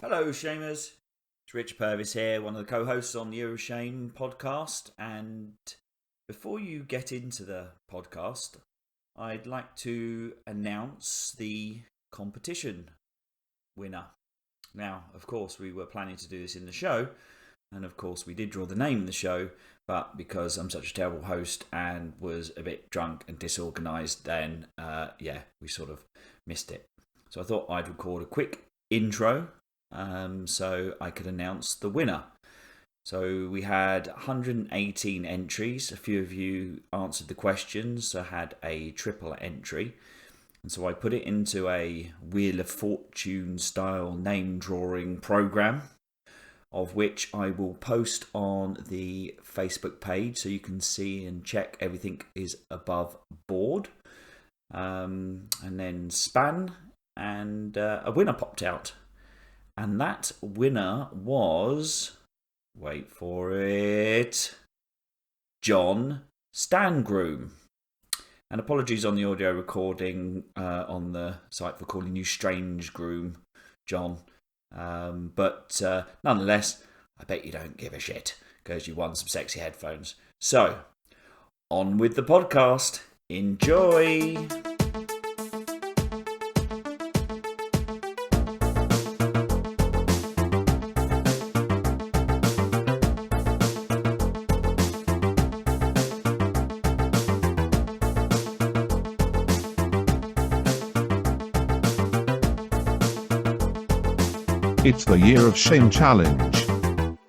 Hello, Shamers. It's Richard Purvis here, one of the co-hosts on the Euroshame podcast. And before you get into the podcast, I'd like to announce the competition winner. Now, of course, we were planning to do this in the show, and of course, we did draw the name in the show, but because I'm such a terrible host and was a bit drunk and disorganised, then, we sort of missed it. So I thought I'd record a quick intro so I could announce the winner. So we had 118 entries. A few of you answered the questions, so had a triple entry. And so I put it into a Wheel of Fortune style name drawing program, of which I will post on the Facebook page so you can see and check everything is above board. And then span, and a winner popped out. And that winner was, wait for it, John Stangroom. And apologies on the audio recording on the site for calling you Strange Groom, John. But nonetheless, I bet you don't give a shit because you won some sexy headphones. So, on with the podcast. Enjoy! It's the Year of Shame Challenge.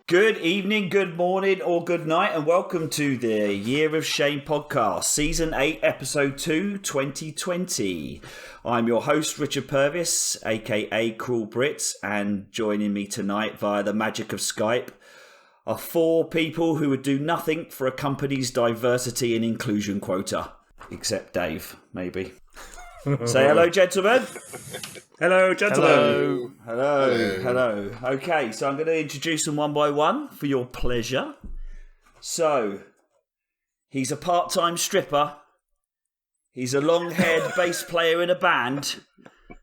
Good evening, good morning, or good night, and welcome to the Year of Shame podcast, Season 8, Episode 2, 2020. I'm your host, Richard Purvis, aka cruelbrit, and joining me tonight via the magic of Skype are four people who would do nothing for a company's diversity and inclusion quota. Except Dave, maybe. Say hello, gentlemen. Hello, gentlemen. Hello. Okay, so I'm going to introduce them one by one for your pleasure. So, he's a part-time stripper. He's a long-haired bass player in a band.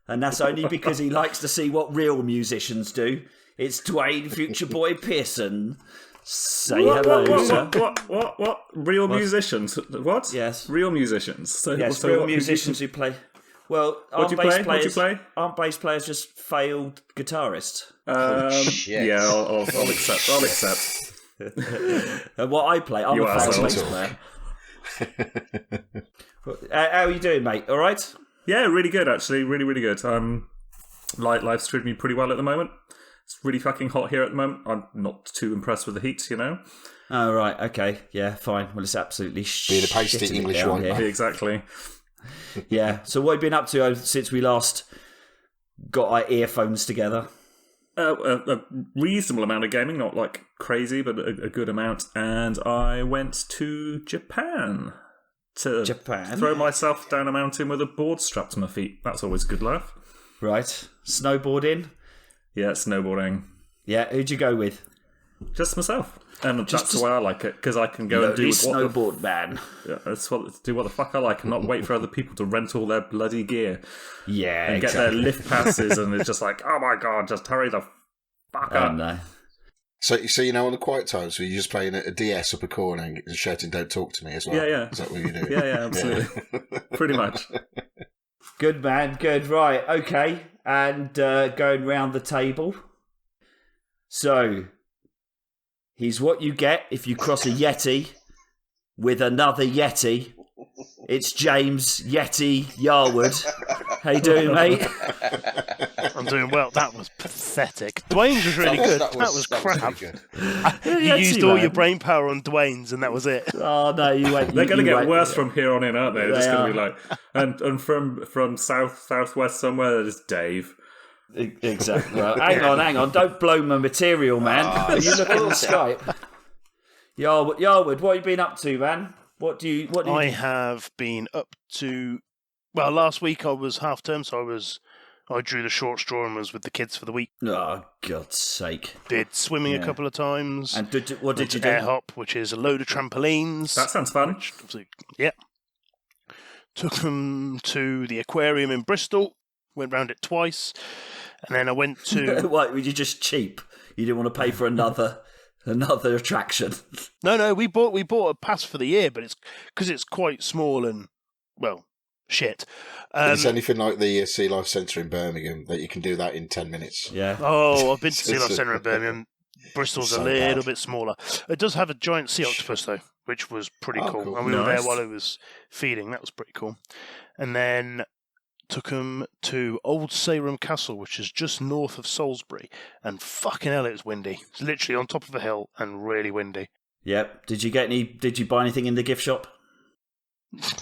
And that's only because he likes to see what real musicians do. It's Duane, future boy Pearson. Say hello, sir. What? Real musicians? What? Yes. Real musicians. So real musicians who play... Well, What do you play? Aren't bass players just failed guitarists? Yeah, I'll accept. And what I play, I'm a failed bass player. How are you doing, mate? All right? Yeah, really good, actually. Really, really good. Life's treating me pretty well at the moment. It's really fucking hot here at the moment. I'm not too impressed with the heat, you know? Oh, right. Okay. Yeah, fine. Well, it's absolutely Being a pasty English one. Yeah, exactly. Yeah. So what have you been up to since we last got our earphones together? A reasonable amount of gaming, not like crazy, but a good amount. And I went to Japan to throw myself down a mountain with a board strapped to my feet. That's always a good laugh. Right. Snowboarding? Yeah, snowboarding. Yeah. Who'd you go with? Just myself. And that's the way I like it, because I can go and do snowboard man. Yeah, do what the fuck I like and not wait for other people to rent all their bloody gear. Yeah, and get their lift passes, and it's just like, oh my god, just hurry the fuck up. No. So on the quiet times, were you just playing a DS up a corner and shouting, "Don't talk to me" as well? Yeah. Is that what you do? Yeah, absolutely. Pretty much. Good man, good. Right, okay. And going round the table. So... he's what you get if you cross a Yeti with another Yeti. It's James Yeti Yarwood. How you doing, mate? I'm doing well. That was pathetic. Dwayne's was really good. That was crap. You used all your brain power on Dwayne's, and that was it. Oh no, you wait. They're going to get worse from here on in, aren't they? They're just going to be like, and from southwest somewhere, there's Dave. Exactly. Well, hang on. Don't blow my material, man. Are you looking on Skype? Yarwood, what have you been up to, man? What do you I have been up to... Well, last week I was half term, so I drew the short straw and was with the kids for the week. Oh, God's sake. Did swimming a couple of times. And what did you do? Air hop, which is a load of trampolines. That sounds fun. Yeah. took them to the aquarium in Bristol, went round it twice, and then I went to... What, were you just cheap? You didn't want to pay for another attraction? No, we bought a pass for the year, but it's because it's quite small and, well, shit. It's anything like the Sea Life Centre in Birmingham, that you can do that in 10 minutes. Yeah. Oh, I've been to Sea Life Centre in Birmingham. Bristol's So a little bad. bit smaller. It does have a giant sea octopus, though, which was pretty Oh, cool. cool. And we were there Nice. while it was feeding. That was pretty cool. And then took them to Old Sarum Castle, which is just north of Salisbury. And fucking hell, it was windy. It's literally on top of a hill and really windy. Yep. Did you buy anything in the gift shop?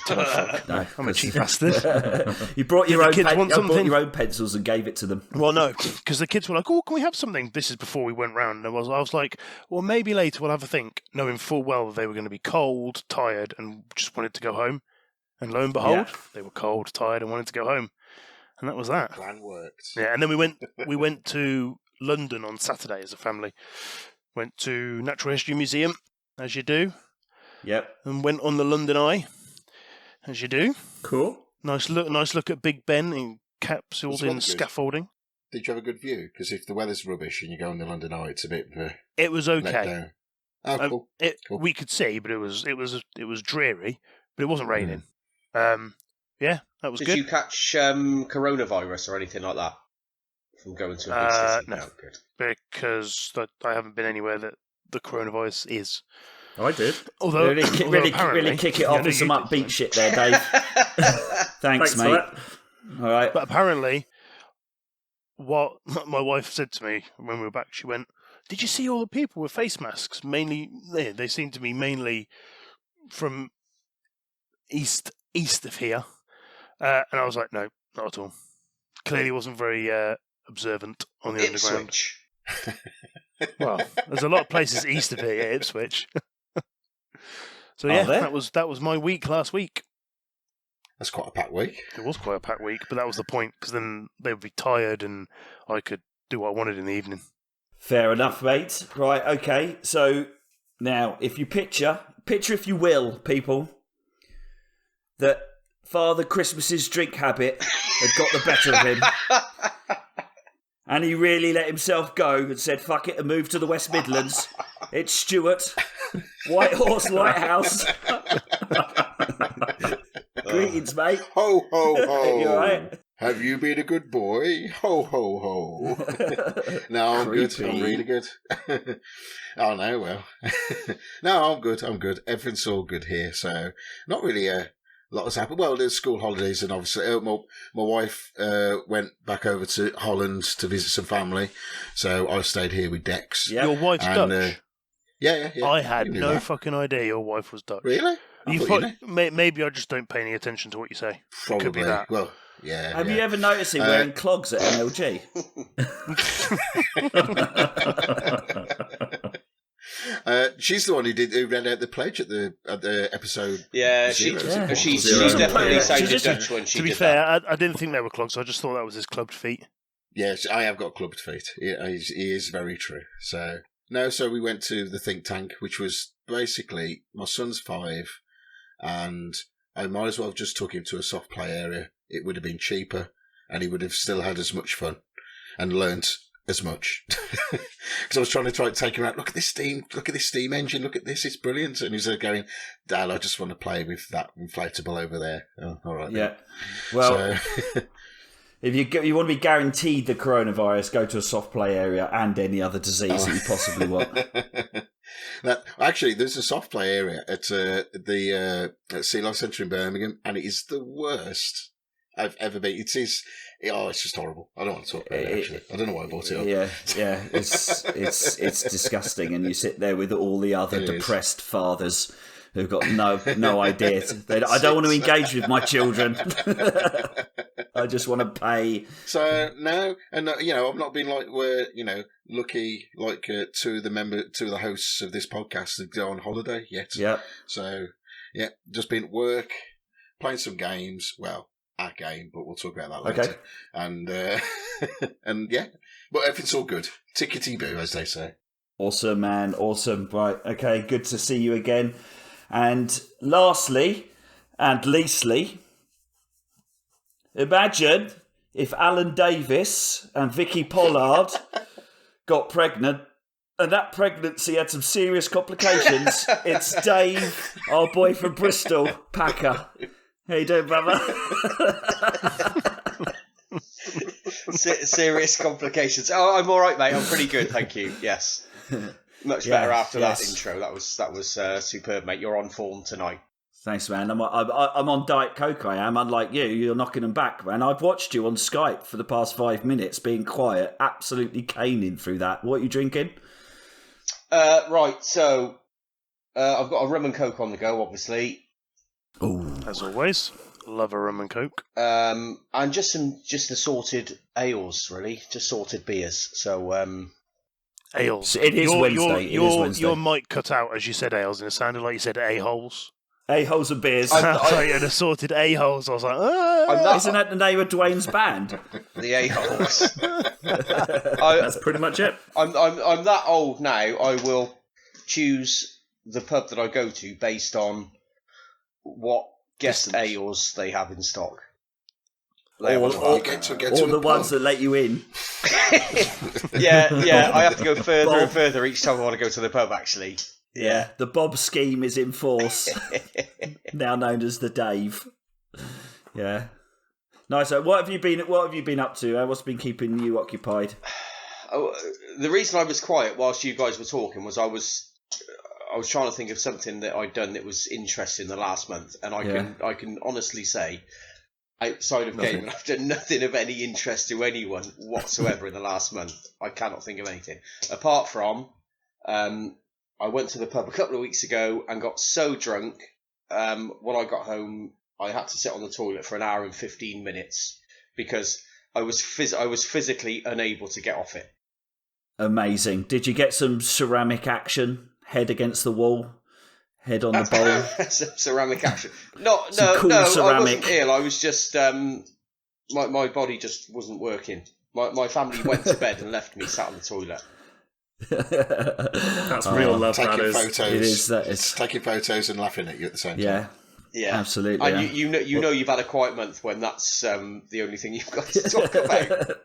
No, I'm a cheap bastard. You brought your The own kids want something? your own pencils and gave it to them. Well, no, because the kids were like, "Oh, can we have something?" This is before we went round. And I was like, "Well, maybe later we'll have a think," knowing full well that they were going to be cold, tired, and just wanted to go home. And lo and behold, they were cold, tired, and wanted to go home. And that was that. Plan worked. Yeah, and then we went to London on Saturday as a family. Went to Natural History Museum, as you do, Yep. and went on the London Eye, as you do. Cool. Nice look at Big Ben encapsulated in good. scaffolding. Did you have a good view? Because if the weather's rubbish and you go on the London Eye, it's a bit of a It was okay. letdown. Oh, cool. Cool. We could see, but it was dreary, but it wasn't raining. Yeah, that was Did good. you catch coronavirus or anything like that from going to a big city? No. Oh, good. Because I haven't been anywhere that the coronavirus is. I did. Although, Really kick it off with some upbeat shit there, Dave. Thanks, for mate. that. All right. But apparently, what my wife said to me when we were back, she went, "Did you see all the people with face masks? Mainly, they seem to be mainly from east of here." And I was like, "No, not at all. Clearly, wasn't very observant on the underground." Ipswich. Well, there's a lot of places east of here, Ipswich. So Are yeah, there? that was my week last week. That's quite a packed week. It was quite a packed week, but that was the point, because then they would be tired and I could do what I wanted in the evening. Fair enough, mate. Right, okay. So now, if you picture if you will, people, that Father Christmas's drink habit had got the better of him, and he really let himself go and said, "Fuck it," and moved to the West Midlands. It's Stuart, Whitehouse. Greetings, mate. Ho, ho, ho. You all right? Have you been a good boy? Ho, ho, ho. No, I'm good. Creepy. I'm really good. Oh, no, well. No, I'm good. I'm good. Everything's all good here. So, not really a lot has happened. Well, there's school holidays, and obviously my wife went back over to Holland to visit some family. So, I stayed here with Dex. Yeah. Your wife's And, Dutch? Yeah. I had You knew no that. fucking idea your wife was Dutch. Really? I thought you knew. Maybe I just don't pay any attention to what you say. Probably. Could be that. Well, yeah. Have yeah. you ever noticed him wearing clogs at MLG? She's the one who read out the pledge at the episode. Yeah, Zero. she Zero. definitely Yeah. sounded She's Dutch when she To be did fair, that. I didn't think they were clogs. I just thought that was his clubbed feet. Yes, I have got clubbed feet. He is very true. So we went to the think tank, which was basically my son's 5, and I might as well have just took him to a soft play area. It would have been cheaper, and he would have still had as much fun and learnt as much. Because I was trying to take him out. Look at this steam engine. Look at this. It's brilliant. And he's going, "Dad, I just want to play with that inflatable over there." Oh, all right. Yeah. Well, So, if you want to be guaranteed the coronavirus, go to a soft play area and any other disease that you possibly want. Actually, there's a soft play area at the Sea Life Centre in Birmingham, and it is the worst I've ever been. It's just horrible. I don't want to talk about it, actually. I don't know why I brought it up. Yeah, it's disgusting, and you sit there with all the other It is. depressed fathers who've got no idea. I don't want to engage with my children. I just want to pay. So no, and I've not been like lucky like two of the hosts of this podcast to go on holiday yet. Yeah, So yeah, just been at work, playing some games. Well, our game, but we'll talk about that later. Okay. And and yeah, but everything's all good. Tickety boo, as they say. awesome, man, awesome. Right, okay, good to see you again. And lastly, and leastly, imagine if Alan Davis and Vicky Pollard got pregnant and that pregnancy had some serious complications. It's Dave, our boy from Bristol, Packer. How you doing, brother? Serious complications. Oh, I'm all right, mate. I'm pretty good, thank you. Yes, much better after that intro. That was superb, mate. You're on form tonight. Thanks, man. I'm on Diet Coke. I am. Unlike you, you're knocking them back, man. I've watched you on Skype for the past 5 minutes, being quiet, absolutely caning through that. What are you drinking? Right. So I've got a rum and coke on the go, obviously. Oh, as always, love a rum and coke. And just assorted ales, really, just sorted beers. So ales. It is Wednesday. Your mic cut out as you said ales, and it sounded like you said a-holes. A-holes and beers. Like an assorted a-holes. I was like, isn't that the name of Duane's band? The a-holes. That's pretty much it. I'm that old now. I will choose the pub that I go to based on what guest ales they have in stock. Or the ones that let you in. yeah. I have to go further and further each time I want to go to the pub, actually. Yeah, the Bob scheme is in force. Now known as the Dave. Yeah. Nice. So what have you been up to? What's been keeping you occupied? The reason I was quiet whilst you guys were talking was I was trying to think of something that I'd done that was interesting the last month, and I can honestly say, outside of gaming, I've done nothing of any interest to anyone whatsoever in the last month. I cannot think of anything apart from I went to the pub a couple of weeks ago and got so drunk. When I got home, I had to sit on the toilet for an hour and 15 minutes because I was physically unable to get off it. Amazing. Did you get some ceramic action? Head against the wall, head on the bowl. Some ceramic action. No, ceramic. I wasn't ill. I was just my body just wasn't working. My family went to bed and left me sat on the toilet. That's real love. That is. Photos. It is. Taking photos and laughing at you at the same time. Yeah, absolutely. And you know you've had a quiet month when that's the only thing you've got to talk about.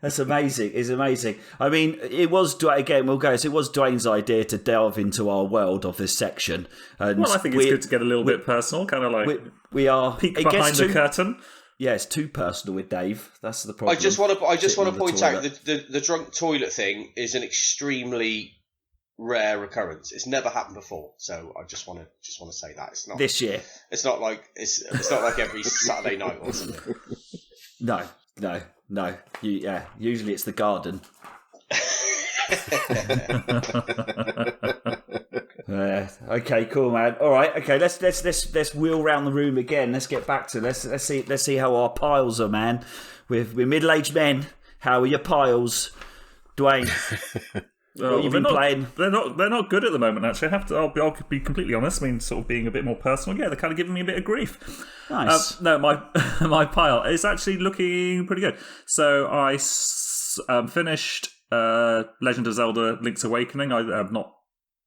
That's amazing. It's amazing. I mean, it was Duane's idea to delve into our world of this section. And I think it's good to get a little bit personal, kind of like we are peek behind the curtain. Yeah, it's too personal with Dave. That's the problem. I just want to point out the drunk toilet thing is an extremely rare occurrence. It's never happened before, so I just want to say that it's not this year. It's not like every Saturday night or something. No. Usually it's the garden. Okay, cool, man. All right, okay. Let's wheel round the room again. Let's get back to let's see how our piles are, man. We're middle-aged men. How are your piles, Duane? What you've been playing? They're not good at the moment. Actually, I'll be completely honest. I mean, sort of being a bit more personal. Yeah, they're kind of giving me a bit of grief. Nice. No, my pile is actually looking pretty good. So I finished Legend of Zelda: Link's Awakening.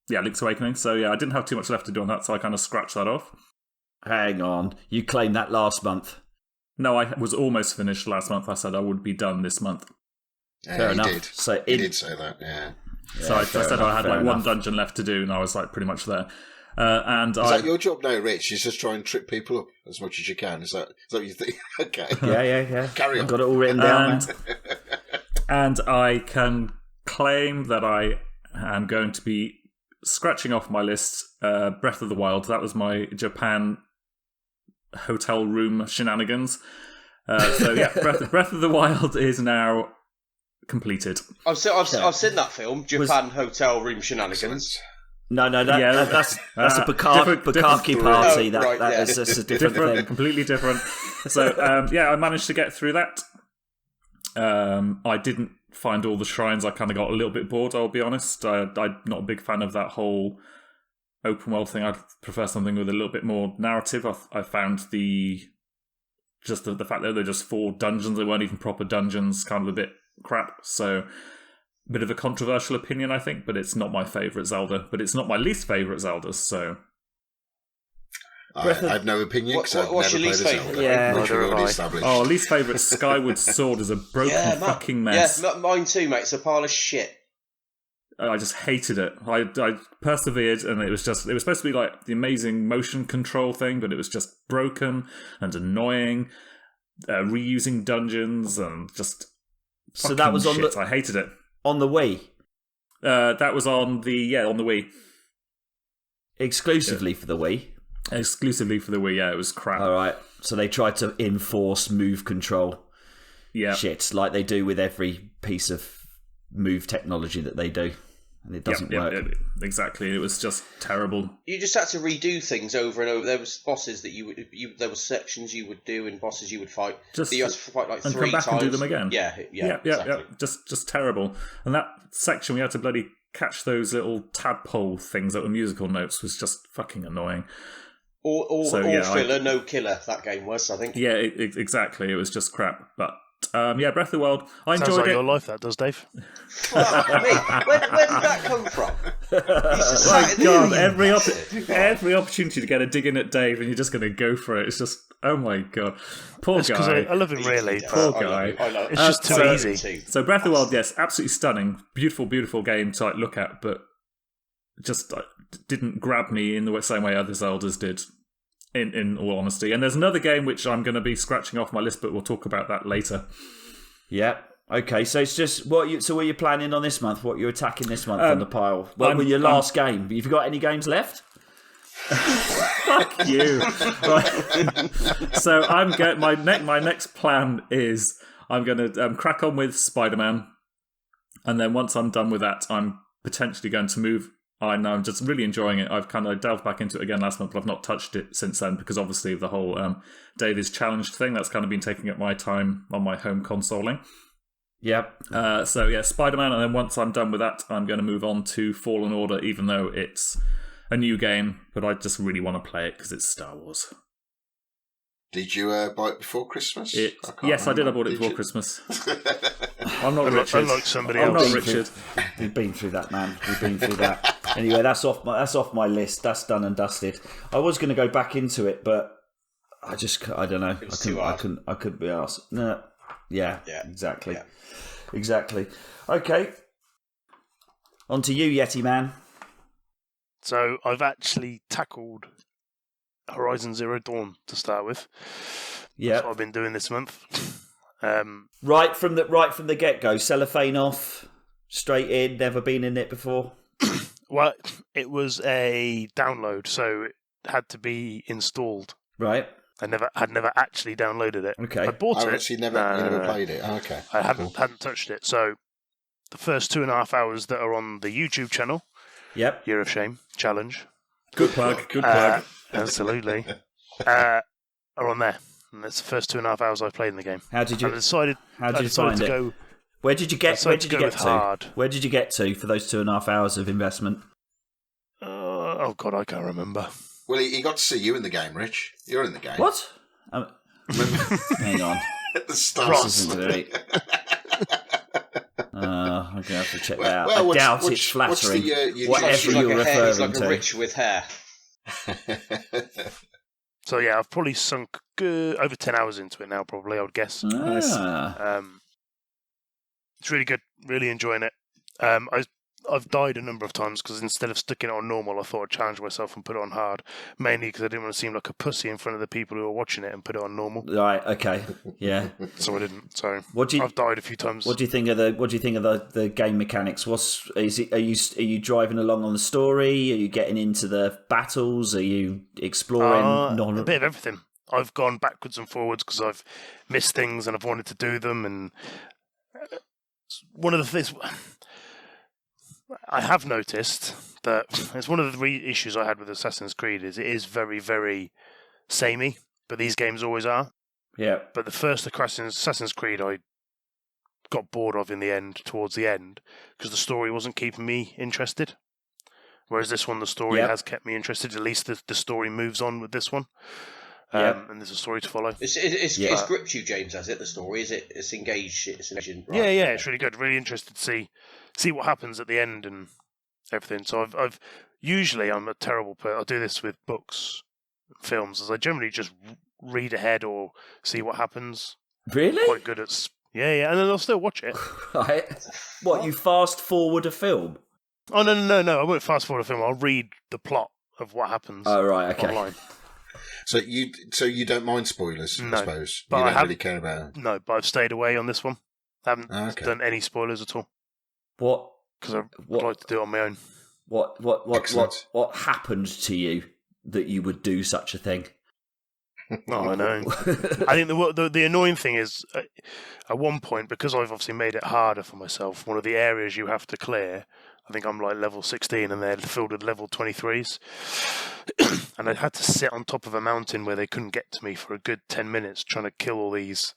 Link's Awakening. So yeah, I didn't have too much left to do on that, so I kind of scratched that off. Hang on, you claimed that last month. No, I was almost finished last month. I said I would be done this month. Fair enough. Did. So he did say that. Yeah. So I said I had one dungeon left to do, and I was like pretty much there. Is that your job now, Rich? You just try and trip people up as much as you can. Is that what you think? Okay. Yeah. Carry on. I've got it all written down. And I can claim that I am going to be scratching off my list Breath of the Wild. That was my Japan hotel room shenanigans. So yeah, Breath of the Wild is now completed. I've seen that film, Japan Hotel Room Shenanigans. No, that's a Bukaki party. That's a different thing. Completely different. So I managed to get through that. I didn't find all the shrines. I kind of got a little bit bored, I'll be honest. I'm not a big fan of that whole open world thing. I'd prefer something with a little bit more narrative. I found the fact that they're just 4 dungeons, they weren't even proper dungeons, kind of a bit crap. So a bit of a controversial opinion, I think, but it's not my favourite Zelda, but it's not my least favourite Zelda, so I have no opinion because I've what's never your played least a Zelda. favourite? Which we've already established. Oh, least favourite Skyward Sword is a broken fucking mess. Yeah, mine too, mate. It's a pile of shit. I just hated it. I persevered, and it was supposed to be like the amazing motion control thing, but it was just broken and annoying, reusing dungeons and just. So that was on shit. I hated it. On the Wii. That was on the Wii. Exclusively for the Wii. Exclusively for the Wii. Yeah, it was crap. All right. So they tried to enforce move control. Yeah. Shit, like they do with every piece of move technology that they do, and it doesn't work. Exactly. It was just terrible. You just had to redo things over and over. There was bosses that there were sections you would do and bosses you would fight. Just that you had to fight like and 3 come back times. and do them again. Yeah. Exactly. Just terrible. And that section we had to bloody catch those little tadpole things that were musical notes was just fucking annoying. All filler, no killer. That game was, I think. Yeah, exactly. It was just crap. But Breath of the Wild, I Sounds enjoyed like it. your life, that does, Dave. Fuck me. Where did that come from? He's just My sat in God, there. every opportunity to get a dig in at Dave, and you're just going to go for it. It's just, oh my God, poor That's because guy. I love him really. Poor But guy. I love it's just too easy. So Breath of the Wild, yes, absolutely stunning, beautiful, beautiful game to like, look at, but just didn't grab me in the same way other Zeldas did. In all honesty, and there's another game which I'm going to be scratching off my list, but we'll talk about that later. Yeah. Okay. So it's just what are you planning on this month? What you're attacking this month on the pile? What were your last game? Have you got any games left? Fuck you. Right. So my next plan is I'm going to crack on with Spider-Man, and then once I'm done with that, I'm potentially going to move. I know I'm just really enjoying it. I've kind of delved back into it again last month, but I've not touched it since then because obviously of the whole David's challenged thing. That's kind of been taking up my time on my home consoling. Yep. Spider-Man, and then once I'm done with that, I'm going to move on to Fallen Order, even though it's a new game, but I just really want to play it because it's Star Wars. Did you buy it before Christmas? Yes, I did. I bought it before Christmas. I'm not Richard. Unlike somebody I'm else. not Richard. We've been through that, man. We've been through that. Anyway, that's off my list. That's done and dusted. I was going to go back into it, but I don't know. I couldn't be asked. No. Yeah. Exactly. Yeah. Exactly. Okay. On to you, Yeti man. So I've actually tackled Horizon Zero Dawn to start with. Yeah. That's what I've been doing this month. Right from the get go, cellophane off, straight in. Never been in it before. Well, it was a download, so it had to be installed. Right. I had never actually downloaded it. Okay. I bought it. So you never played it. Oh, okay. I hadn't touched it. So the first 2.5 hours that are on the YouTube channel. Yep. Year of Shame challenge. Good plug. Good plug. Absolutely. Are on there. And that's the first 2.5 hours I've played in the game. How did you find it? Where did you get to? Hard. Where did you get to for those 2.5 hours of investment? Oh God, I can't remember. Well, he got to see you in the game, Rich. You're in the game. What? Hang on. At the start. This isn't great. I'm going to have to check that out. Well, I doubt it's flattering. Whatever you're referring like to. A Rich with hair. So yeah, I've probably sunk over 10 hours into it now, probably, I would guess. It's really good, really enjoying it. I've died a number of times because instead of sticking it on normal, I thought I'd challenge myself and put it on hard, mainly because I didn't want to seem like a pussy in front of the people who were watching it and put it on normal. Right, okay, yeah. So I didn't. So I've died a few times. What do you think of the game mechanics? Are you driving along on the story? Are you getting into the battles? Are you exploring? A bit of everything. I've gone backwards and forwards because I've missed things and I've wanted to do them. And one of the things I have noticed that it's one of the issues I had with Assassin's Creed is it is very, very samey, but these games always are. Yeah. But the first Assassin's Creed I got bored of towards the end, because the story wasn't keeping me interested. Whereas this one, the story has kept me interested. At least the story moves on with this one. And there's a story to follow. It's gripped you, James, has it, the story? Is it? It's engaged. It's engaging. Right. Yeah, it's really good. Really interested to see what happens at the end and everything. So I've usually I'm a terrible person. I do this with books films, as I generally just read ahead or see what happens. Really? Quite good at... Yeah, and then I'll still watch it. Right. What, you fast forward a film? Oh, no, I won't fast forward a film. I'll read the plot of what happens online. So you don't mind spoilers, No, I suppose? but You don't really care about it? No, but I've stayed away on this one. I haven't done any spoilers at all. What? Because I would like to do it on my own. What happened to you that you would do such a thing? Oh, I know. I think the annoying thing is, at one point, because I've obviously made it harder for myself, one of the areas you have to clear, I think I'm like level 16 and they're filled with level 23s. And I had to sit on top of a mountain where they couldn't get to me for a good 10 minutes trying to kill all these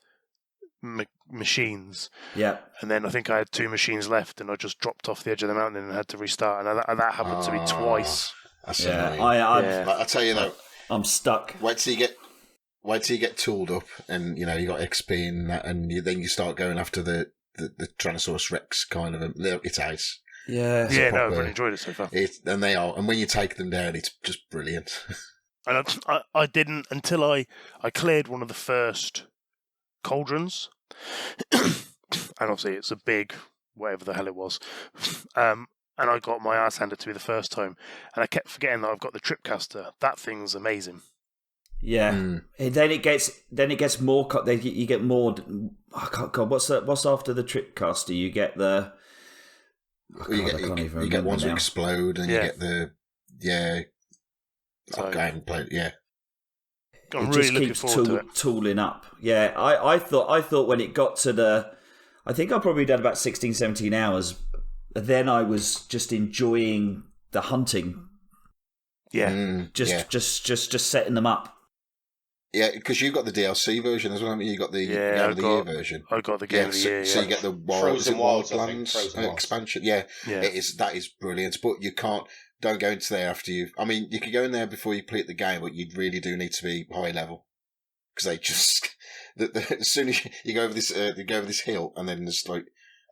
machines. Yeah. And then I think I had 2 machines left and I just dropped off the edge of the mountain and had to restart. And that happened to me twice. That's annoying. I tell you though, I'm stuck. Wait till you get tooled up and you got XP and that, and then you start going after the Tyrannosaurus Rex kind of. It's ace. Yeah. No, I've really enjoyed it so far. And when you take them down, it's just brilliant. And I didn't until I cleared one of the first cauldrons, and obviously it's a big whatever the hell it was, and I got my ass handed to me the first time, and I kept forgetting that I've got the tripcaster. That thing's amazing. Yeah, and then it gets more. You get more. Oh God, what's after the tripcaster? You get the. You get ones that explode, and you get the So, I haven't played. Yeah, I'm it really just looking keeps forward to it. tooling up. Yeah, I thought when it got to the, I think I probably done about 16, 17 hours. Then I was just enjoying the hunting. Yeah, just setting them up. Yeah, because you got the DLC version as well. I mean, you got the Game of the Year version. I got the Game of the Year. So you get the Wildlands expansion. Yeah, that is brilliant. But you don't go into there after you. I mean, you could go in there before you complete the game, but you really do need to be high level because they just as soon as you go over this hill, and then there's like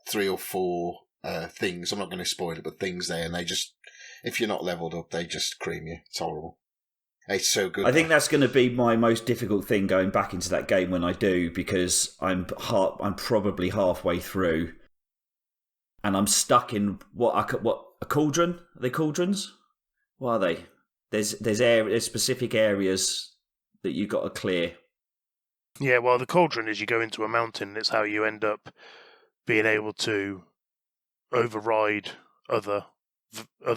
3 or 4 things. I'm not going to spoil it, but things there, and they just, if you're not leveled up, they just cream you. It's horrible. It's so good. I think that's going to be my most difficult thing going back into that game when I do, because I'm probably halfway through, and I'm stuck in a cauldron. Are they cauldrons? What are they? There's specific areas that you got to clear. Yeah, well, the cauldron is you go into a mountain. It's how you end up being able to override other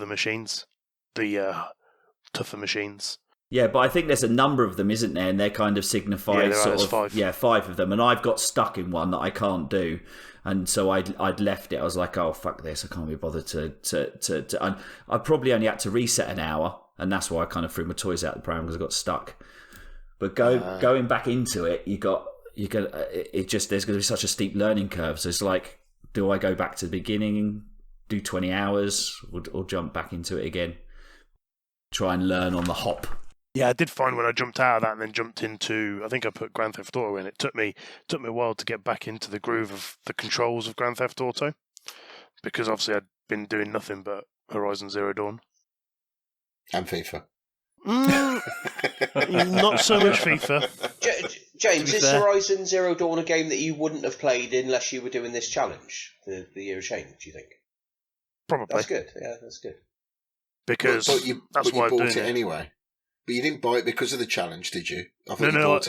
machines, the tougher machines. Yeah, but I think there's a number of them, isn't there? And they're kind of signified there's 5. Yeah, 5 of them. And I've got stuck in one that I can't do. And so I'd left it. I was like, oh, fuck this. I can't be bothered to and I probably only had to reset an hour. And that's why I kind of threw my toys out the pram, because I got stuck. But going back into it, there's going to be such a steep learning curve. So it's like, do I go back to the beginning, do 20 hours, or jump back into it again? Try and learn on the hop. Yeah, I did find when I jumped out of that and then jumped into, I think I put Grand Theft Auto in, it took me a while to get back into the groove of the controls of Grand Theft Auto, because obviously I'd been doing nothing but Horizon Zero Dawn. And FIFA. Not so much FIFA. James, is Horizon Zero Dawn a game that you wouldn't have played unless you were doing this challenge, the Year of Shame, do you think? Probably. That's good, yeah, that's good. Because that's why I bought it anyway. But you didn't buy it because of the challenge, did you? No.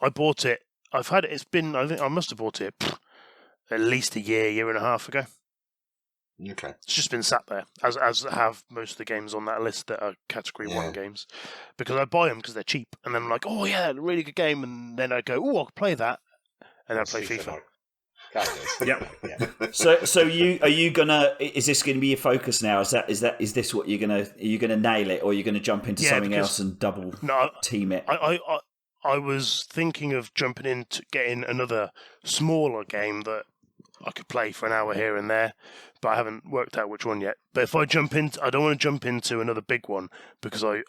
I bought it. I've had it. It's been. I think I must have bought it at least a year and a half ago. Okay. It's just been sat there, as have most of the games on that list that are Category 1 games, because I buy them because they're cheap, and then I'm like, oh yeah, really good game, and then I go, oh, I'll play that, and I play FIFA. Yeah. So are you gonna? Is this going to be your focus now? Is this what are you gonna nail it, or are you gonna jump into something else and double team it? I was thinking of jumping into getting another smaller game that I could play for an hour here and there, but I haven't worked out which one yet. But if I jump into, I don't want to jump into another big one, because I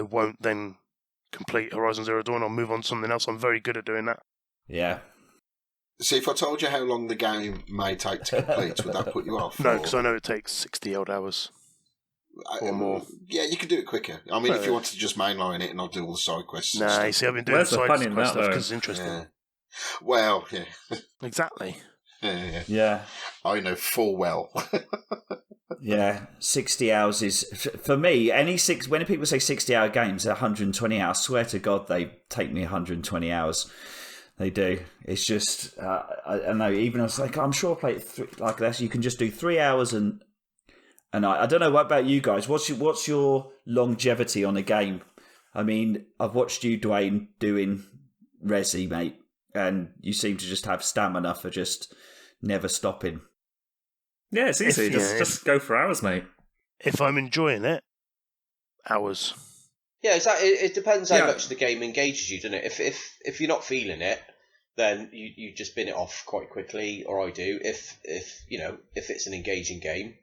won't then complete Horizon Zero Dawn. I'll move on to something else. I'm very good at doing that. Yeah. See, if I told you how long the game may take to complete, would that put you off? No, because I know it takes 60-odd hours. or more. Yeah, you can do it quicker. I mean, if you wanted to just mainline it and not do all the side quests. Nah, you see, I've been doing Where's the side fun in quest that, stuff though? because it's interesting. Yeah. Well, yeah. Exactly. Yeah. I know full well. Yeah, 60 hours is, for me, when people say 60-hour games, they're 120 hours. I swear to God, they take me 120 hours. They do. It's just, I know, even I was like, I'm sure I played like this. You can just do 3 hours and I don't know, what about you guys? What's your longevity on a game? I mean, I've watched you, Duane, doing Resi, mate, and you seem to just have stamina for just never stopping. Yeah, it's easy. Just go for hours, mate. If I'm enjoying it, hours. Yeah, exactly. It depends how much the game engages you, doesn't it? If you're not feeling it, then you just bin it off quite quickly, or I do. If it's an engaging game,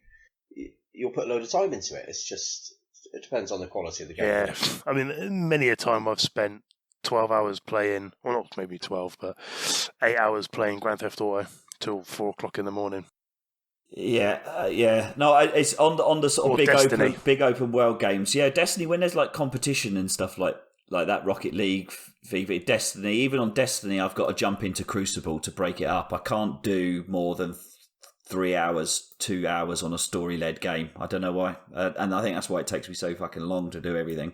you'll put a load of time into it. It depends on the quality of the game. Yeah, I mean, many a time I've spent 12 hours playing, well, not maybe 12, but 8 hours playing Grand Theft Auto till 4 o'clock in the morning. Yeah. No, it's on the sort of big open world games. Yeah, Destiny, when there's like competition and stuff like that, Rocket League, FIFA, Destiny. Even on Destiny, I've got to jump into Crucible to break it up. I can't do more than 3 hours, 2 hours on a story-led game. I don't know why, and I think that's why it takes me so fucking long to do everything.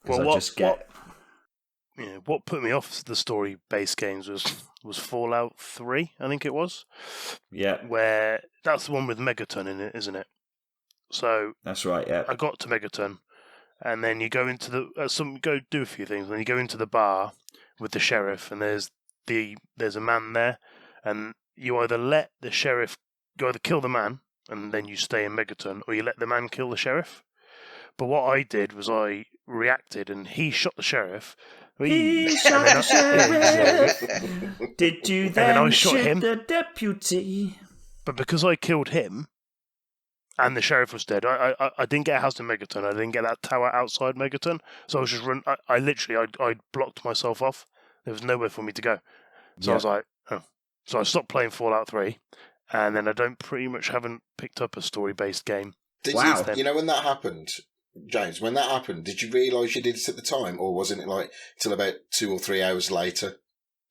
Well, what put me off the story-based games was Fallout 3, I think it was. Yeah. Where that's the one with Megaton in it, isn't it? So that's right. Yeah. I got to Megaton, and then you go into go do a few things. Then you go into the bar with the sheriff, and there's a man there, and you either let the sheriff, you either kill the man, and then you stay in Megaton, or you let the man kill the sheriff. But what I did was I reacted, and he shot the sheriff. He shot the sheriff. Did you then shoot the deputy? But because I killed him, and the sheriff was dead, I didn't get a house in Megaton. I didn't get that tower outside Megaton. So I was just run. I literally blocked myself off. There was nowhere for me to go. So I was like, oh. So I stopped playing Fallout 3, and then haven't picked up a story-based game. Wow. You know when that happened, James, when that happened, did you realise you did it at the time, or wasn't it like till about 2 or 3 hours later?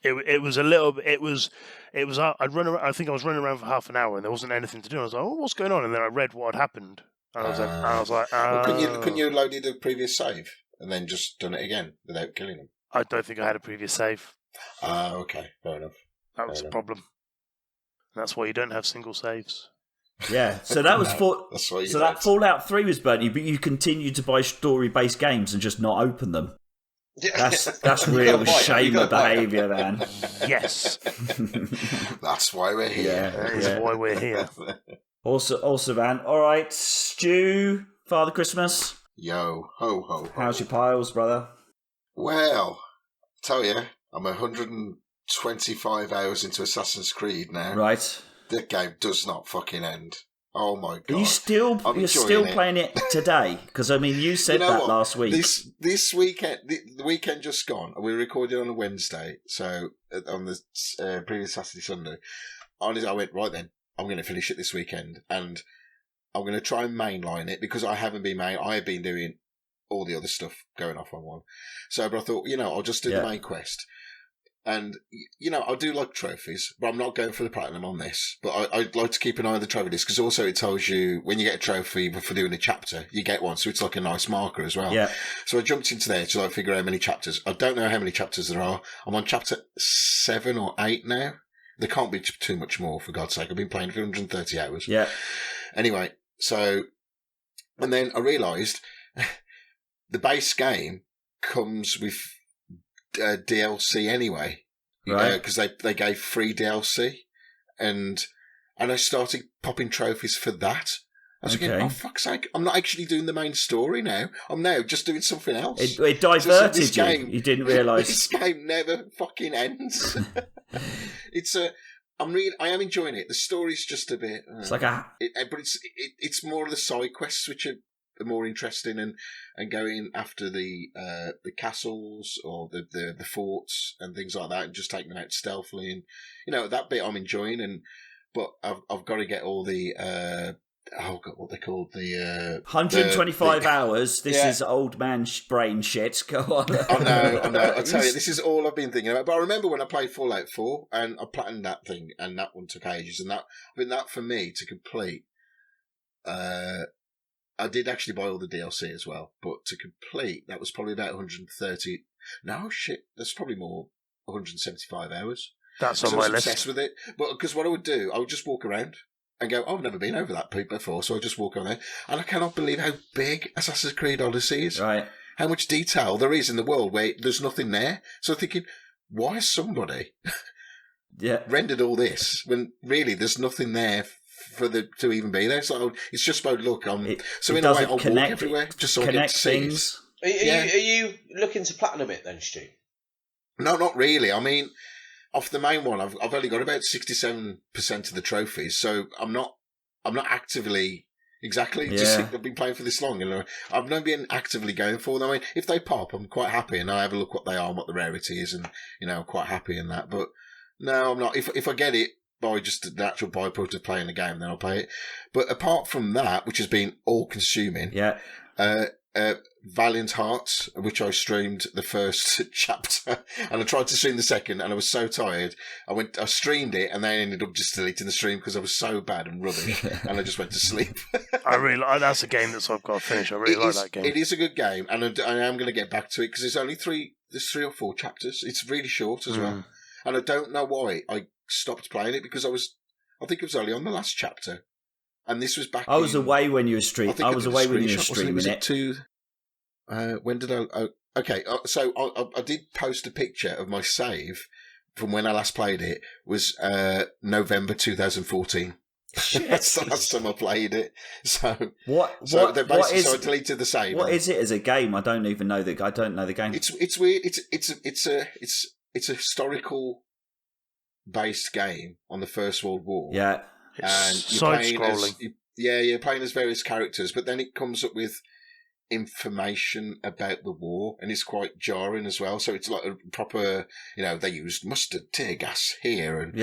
It was a little bit. It was. I'd run around. I think I was running around for half an hour, and there wasn't anything to do. I was like, "Oh, what's going on?" And then I read what had happened, and I was like, well, couldn't you have loaded a previous save and then just done it again without killing him? I don't think I had a previous save. Okay, fair enough. That was the problem. That's why you don't have single saves. Yeah, so that was that Fallout 3 was burnt you, but you continued to buy story-based games and just not open them. That's real shame of behaviour, man. Yes, that's why we're here. Yeah, that is why we're here. Also, man. All right, Stu, Father Christmas. Yo, ho, ho, ho. How's your piles, brother? Well, tell you, I'm 125 hours into Assassin's Creed now. Right. The game does not fucking end. Oh my god! You're still playing it today? Because I mean, you said that last week. This weekend, the weekend just gone. We recorded on a Wednesday, so on the previous Saturday, Sunday. Honestly, I went right then. I'm going to finish it this weekend, and I'm going to try and mainline it because I haven't been I have been doing all the other stuff going off on one. So, but I thought, I'll just do the main quest. And, I do like trophies, but I'm not going for the platinum on this. But I'd like to keep an eye on the trophy list because also it tells you when you get a trophy for doing a chapter, you get one. So it's like a nice marker as well. Yeah. So I jumped into there to figure out how many chapters. I don't know how many chapters there are. I'm on chapter 7 or 8 now. There can't be too much more, for God's sake. I've been playing for 130 hours. Yeah. Anyway, and then I realised the base game comes with DLC anyway, right? Because they gave free DLC, and I started popping trophies for that. I was thinking, oh fuck's sake, I'm not actually doing the main story now. I'm now just doing something else. It diverted you. You didn't realise this game never fucking ends. I am enjoying it. The story's just a bit. It's like but it's more of the side quests which are more interesting and going after the castles or the forts and things like that and just taking them out stealthily and that bit I'm enjoying but I've got to get all the oh god, what they called the 125 hours. This is old man brain shit. Go on. I know. I tell you, this is all I've been thinking about. But I remember when I played Fallout 4 and I platinumed that thing, and that one took ages. And that, I mean, that for me to complete, I did actually buy all the DLC as well. But to complete, that was probably about 130. No shit, that's probably more 175 hours. That's on my list. Obsessed with it, but because what I would do, I would just walk around and go, oh, I've never been over that before, so I just walk on there, and I cannot believe how big Assassin's Creed Odyssey is. Right. How much detail there is in the world where there's nothing there. So I'm thinking, why has somebody rendered all this when really there's nothing there for to even be there? So it's just about look. So in a way, I'll walk everywhere just so I get to see things. Are you looking to platinum it then, Stu? No, not really. I mean, off the main one, I've only got about 67% of the trophies, so I'm not actively just I've been playing for this long, and I've not been actively going for them. I mean, if they pop, I'm quite happy, and I have a look what they are and what the rarity is, and I'm quite happy in that. But no, I'm not. If I get it by just the actual byproduct of playing the game, then I'll play it. But apart from that, which has been all consuming, Valiant Hearts, which I streamed the first chapter, and I tried to stream the second, and I was so tired. I streamed it, and then I ended up just deleting the stream because I was so bad and rubbish, and I just went to sleep. That's a game that I've got to finish. I really like that game. It is a good game, and I am going to get back to it because there's only three or four chapters. It's really short as well, and I don't know why I stopped playing it because I think it was only on the last chapter. And this was back. I was away when you were streaming. I was away when you were streaming it. When did I? Okay, so I did post a picture of my save from when I last played it. Was November 2014. That's the last time I played it. So So I deleted the save. What is it as a game? I don't even know I don't know the game. It's weird. It's a historical based game on the First World War. Yeah. And side-scrolling. You're playing as various characters, but then it comes up with information about the war, and it's quite jarring as well. So it's like a proper, they used mustard, tear gas here, and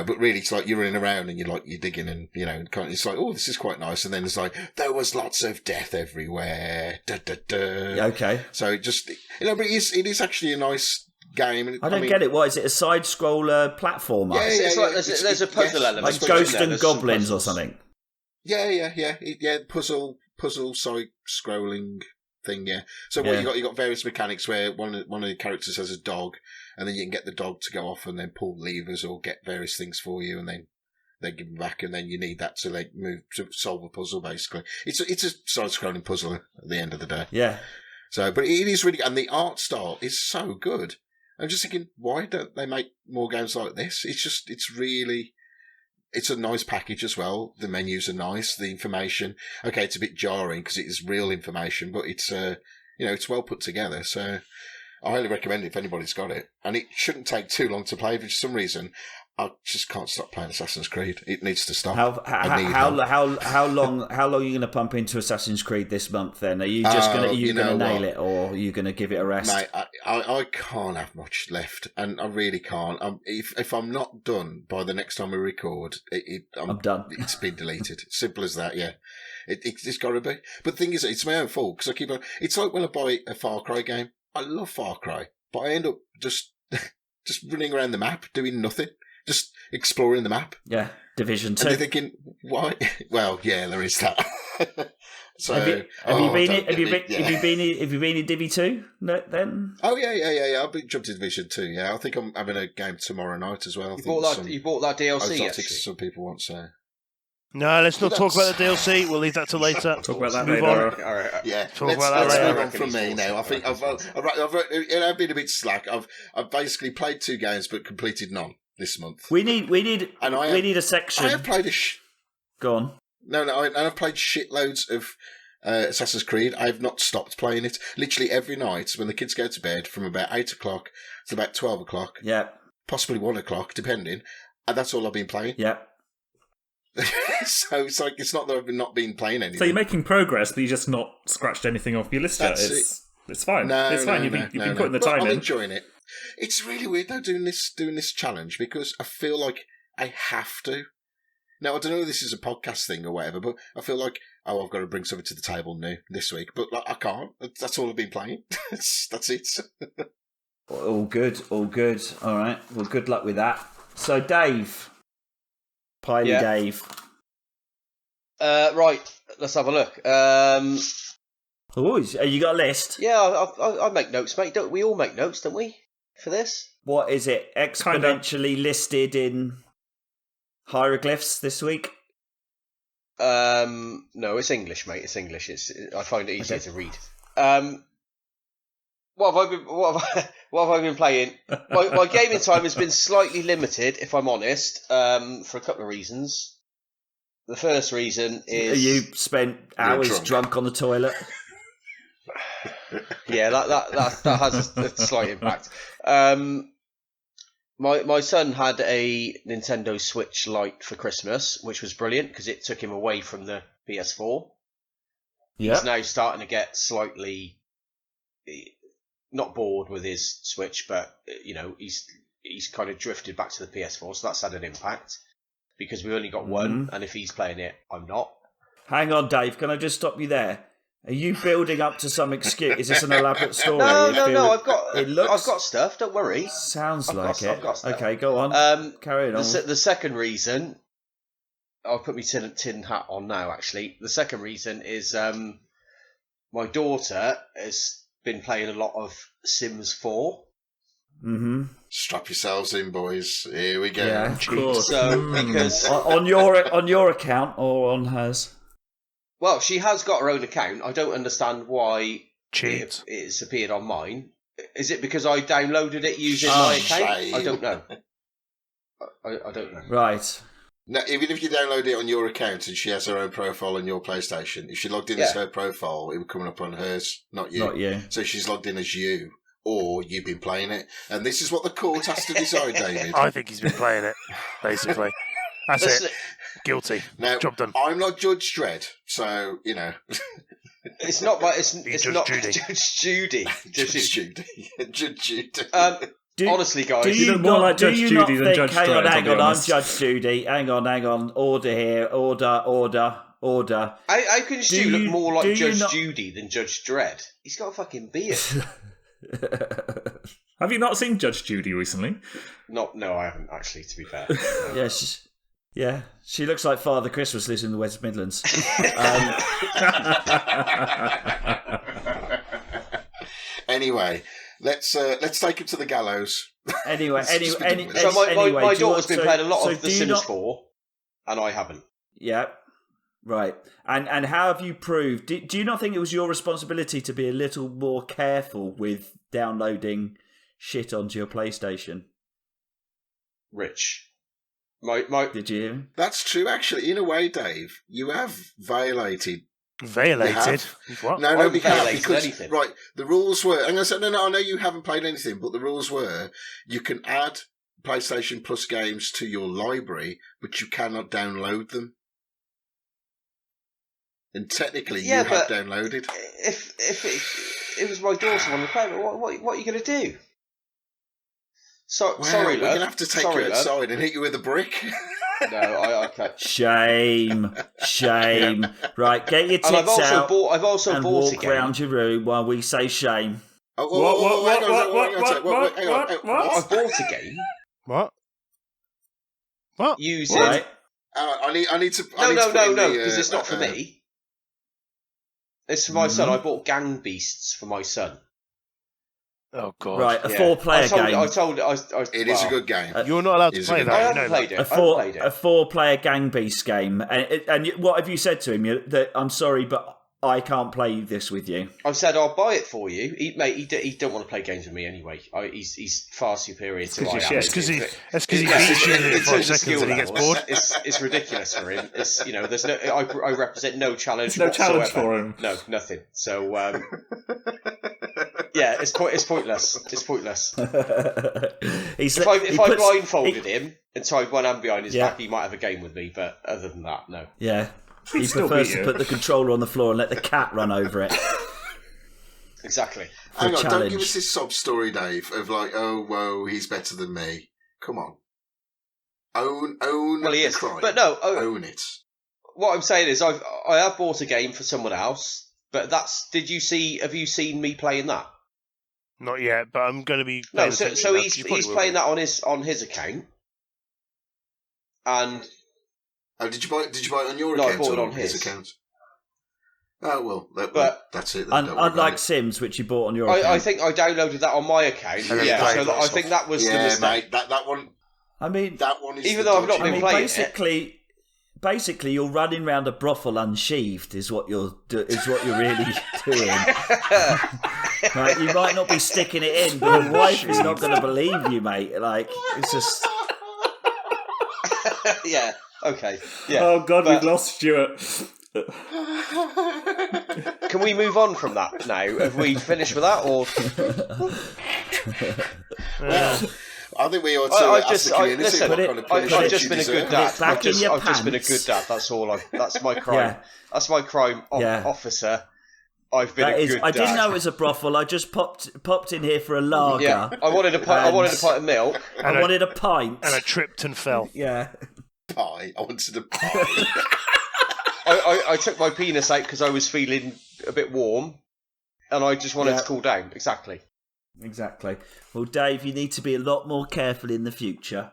but really it's like you're running around and you're digging, and it's like, oh, this is quite nice. And then it's like there was lots of death everywhere. Da, da, da. Okay. So it just, but it is actually a nice game. I don't get it. What is it? A side-scroller platformer? It's like there's a puzzle element, like Ghosts and Goblins or something. Yeah. Puzzle side-scrolling thing. Yeah. So you got various mechanics where one of the characters has a dog, and then you can get the dog to go off and then pull levers or get various things for you, and then they give them back, and then you need that to move to solve a puzzle. Basically, it's a side-scrolling puzzle at the end of the day. Yeah. So, but it is really, and the art style is so good. I'm just thinking, why don't they make more games like this? It's a nice package as well. The menus are nice. The information, okay, it's a bit jarring because it is real information, but it's, it's well put together. So I highly recommend it if anybody's got it. And it shouldn't take too long to play. For some reason, I just can't stop playing Assassin's Creed. It needs to stop. How long are you going to pump into Assassin's Creed this month? Then are you just going to nail it, or are you going to give it a rest? Mate, I can't have much left, and I really can't. If I'm not done by the next time we record, I'm done. It's been deleted. Simple as that. Yeah, it's got to be. But the thing is, it's my own fault because I keep on. It's like when I buy a Far Cry game. I love Far Cry, but I end up just running around the map doing nothing. Just exploring the map. Yeah, Division 2. And you're thinking, why? Well, yeah, there is that. So, have you been in Divi 2 then? Oh yeah. I've been jumped to Division 2. Yeah, I think I'm having a game tomorrow night as well. You bought that DLC? Exotic, some people want to. No, let's not talk about the DLC. We'll leave that till later. Talk about that later. All right. Yeah, talk about that later. Move on from me now. I think I've been a bit slack. I've basically played 2 games but completed none this month. We need a section. I have played Go on. No, I've played shitloads of Assassin's Creed. I have not stopped playing it. Literally every night when the kids go to bed, from about 8 o'clock to about 12 o'clock. Yeah. Possibly 1 o'clock, depending. And that's all I've been playing. Yeah. So it's like, it's not that I've not been playing anything. So you're making progress, but you just not scratched anything off your list yet. It's fine. It's fine. You've been putting the time in. I'm enjoying it. It's really weird though doing this challenge because I feel like I have to. Now, I don't know if this is a podcast thing or whatever, but I feel like, I've got to bring something to the table new this week. But like, I can't. That's all I've been playing. That's it. All good. All right. Well, good luck with that. So, Dave. Piley Dave. Right. Let's have a look. Oh, you got a list? Yeah, I make notes, mate. Don't we all make notes, don't we, for this? What is it? Exponentially listed in hieroglyphs this week? No, it's English, mate. It's English. I find it easier to read. What have I been playing? My gaming time has been slightly limited, if I'm honest, for a couple of reasons. The first reason is you spent hours drunk on the toilet. Yeah, that has a slight impact. My son had a Nintendo Switch Lite for Christmas, which was brilliant because it took him away from the PS4. Yep. He's now starting to get slightly not bored with his Switch, but he's kind of drifted back to the PS4, so that's had an impact because we only got one, and if he's playing it, I'm not. Hang on, Dave. Can I just stop you there? Are you building up to some excuse? Is this an elaborate story? No. I've got stuff. Don't worry. Sounds I've like got it. stuff. Okay, go on. Carry on. The second reason, I'll put my tin hat on now. Actually, the second reason is my daughter has been playing a lot of Sims 4. Mm-hmm. Strap yourselves in, boys. Here we go. Yeah, of course. So because on your account or on hers? Well, she has got her own account. I don't understand why it's appeared on mine. Is it because I downloaded it using my account? Shame. I don't know. I don't know. Right. Now, even if you download it on your account and she has her own profile on your PlayStation, if she logged in as her profile, it would come up on hers, not you. Not you. So she's logged in as you, or you've been playing it. And this is what the court has to decide, David. I think he's been playing it, basically. That's it. Guilty. Now, Job done. I'm not Judge Dredd, so, It's not my... It's Judge not Judy. Judge Judy. Judge Judy. Judge Judy. Honestly, guys... You look more like Judge Judy than Judge Dredd, Hang on, I'll I'm be Judge Judy. Hang on. Order here. Order. How can Stu look more like Judge Judy than Judge Dredd? He's got a fucking beard. Have you not seen Judge Judy recently? No, I haven't, actually, to be fair. Yeah, she looks like Father Christmas lives in the West Midlands. Anyway, let's take him to the gallows. Anyway, So my daughter's been playing a lot of The Sims 4, and I haven't. Yeah, right. And how have you proved? Do you not think it was your responsibility to be a little more careful with downloading shit onto your PlayStation? Rich. Did you? That's true, actually. In a way, Dave, you have violated. Violated? What? No, because anything. Right, the rules were. And I said, no, I know you haven't played anything, but the rules were you can add PlayStation Plus games to your library, but you cannot download them. And technically, you have downloaded. If it was my daughter on the play, what are you going to do? Sorry, we're going to have to take you outside and hit you with a brick. No, I can't. Shame. Right, get your tits and I've also and bought walk around your room while we say shame. What? I bought a game. What? Using... Right. I need to... No, because it's not for me. It's for my son. I bought Gang Beasts for my son. Oh, God. Right, a 4-player game. It is a good game. You're not allowed to play that. I haven't played it. A 4-player Gang Beast game. And what have you said to him? That I'm sorry, but I can't play this with you. I've said I'll buy it for you. He don't want to play games with me anyway. He's far superior to I am. That's because he beats you in 5 seconds and he gets bored. It's ridiculous for him. It's there's no. I represent no challenge. There's no whatsoever. challenge for him. No, nothing. So yeah, it's pointless. It's pointless. If I blindfolded him and tied one hand behind his back, he might have a game with me. But other than that, no. Yeah. He prefers to put the controller on the floor and let the cat run over it. Exactly. Hang on, don't give us this sob story, Dave, of like, oh, whoa, he's better than me. Come on. Own Well, he the is. crime. But no, own it. What I'm saying is, I have bought a game for someone else, but have you seen me playing that? Not yet, but I'm going to be. No, so he's playing that on his account, and did you buy it on your no, account? I bought it or on his account. Oh well, but that's it. Then. Unlike Sims, which you bought on your account. I think I downloaded that on my account. Yeah, so I think that was the mistake. Mate, that one. I mean, that one is even though I've not been playing basically, you're running around a brothel unsheathed. Is what you're really doing. Right, you might not be sticking it in, but your wife is not going to believe you, mate. Like, it's just. Yeah. Okay. Yeah. Oh God, we've lost Stuart. Can we move on from that now? Have we finished with that, or? I think we ought to ask the community listen, what kind of punishment I've just been a good dad. I've just been a good dad. That's all. That's my crime. Yeah. That's my crime, officer. I've been a good dad. I didn't know it was a brothel. I just popped in here for a lager. Yeah, I wanted a pint of milk. I wanted a pint, and I tripped and fell. Yeah. Pie. I wanted a pie. I took my penis out because I was feeling a bit warm, and I just wanted to cool down. Exactly. Well, Dave, you need to be a lot more careful in the future.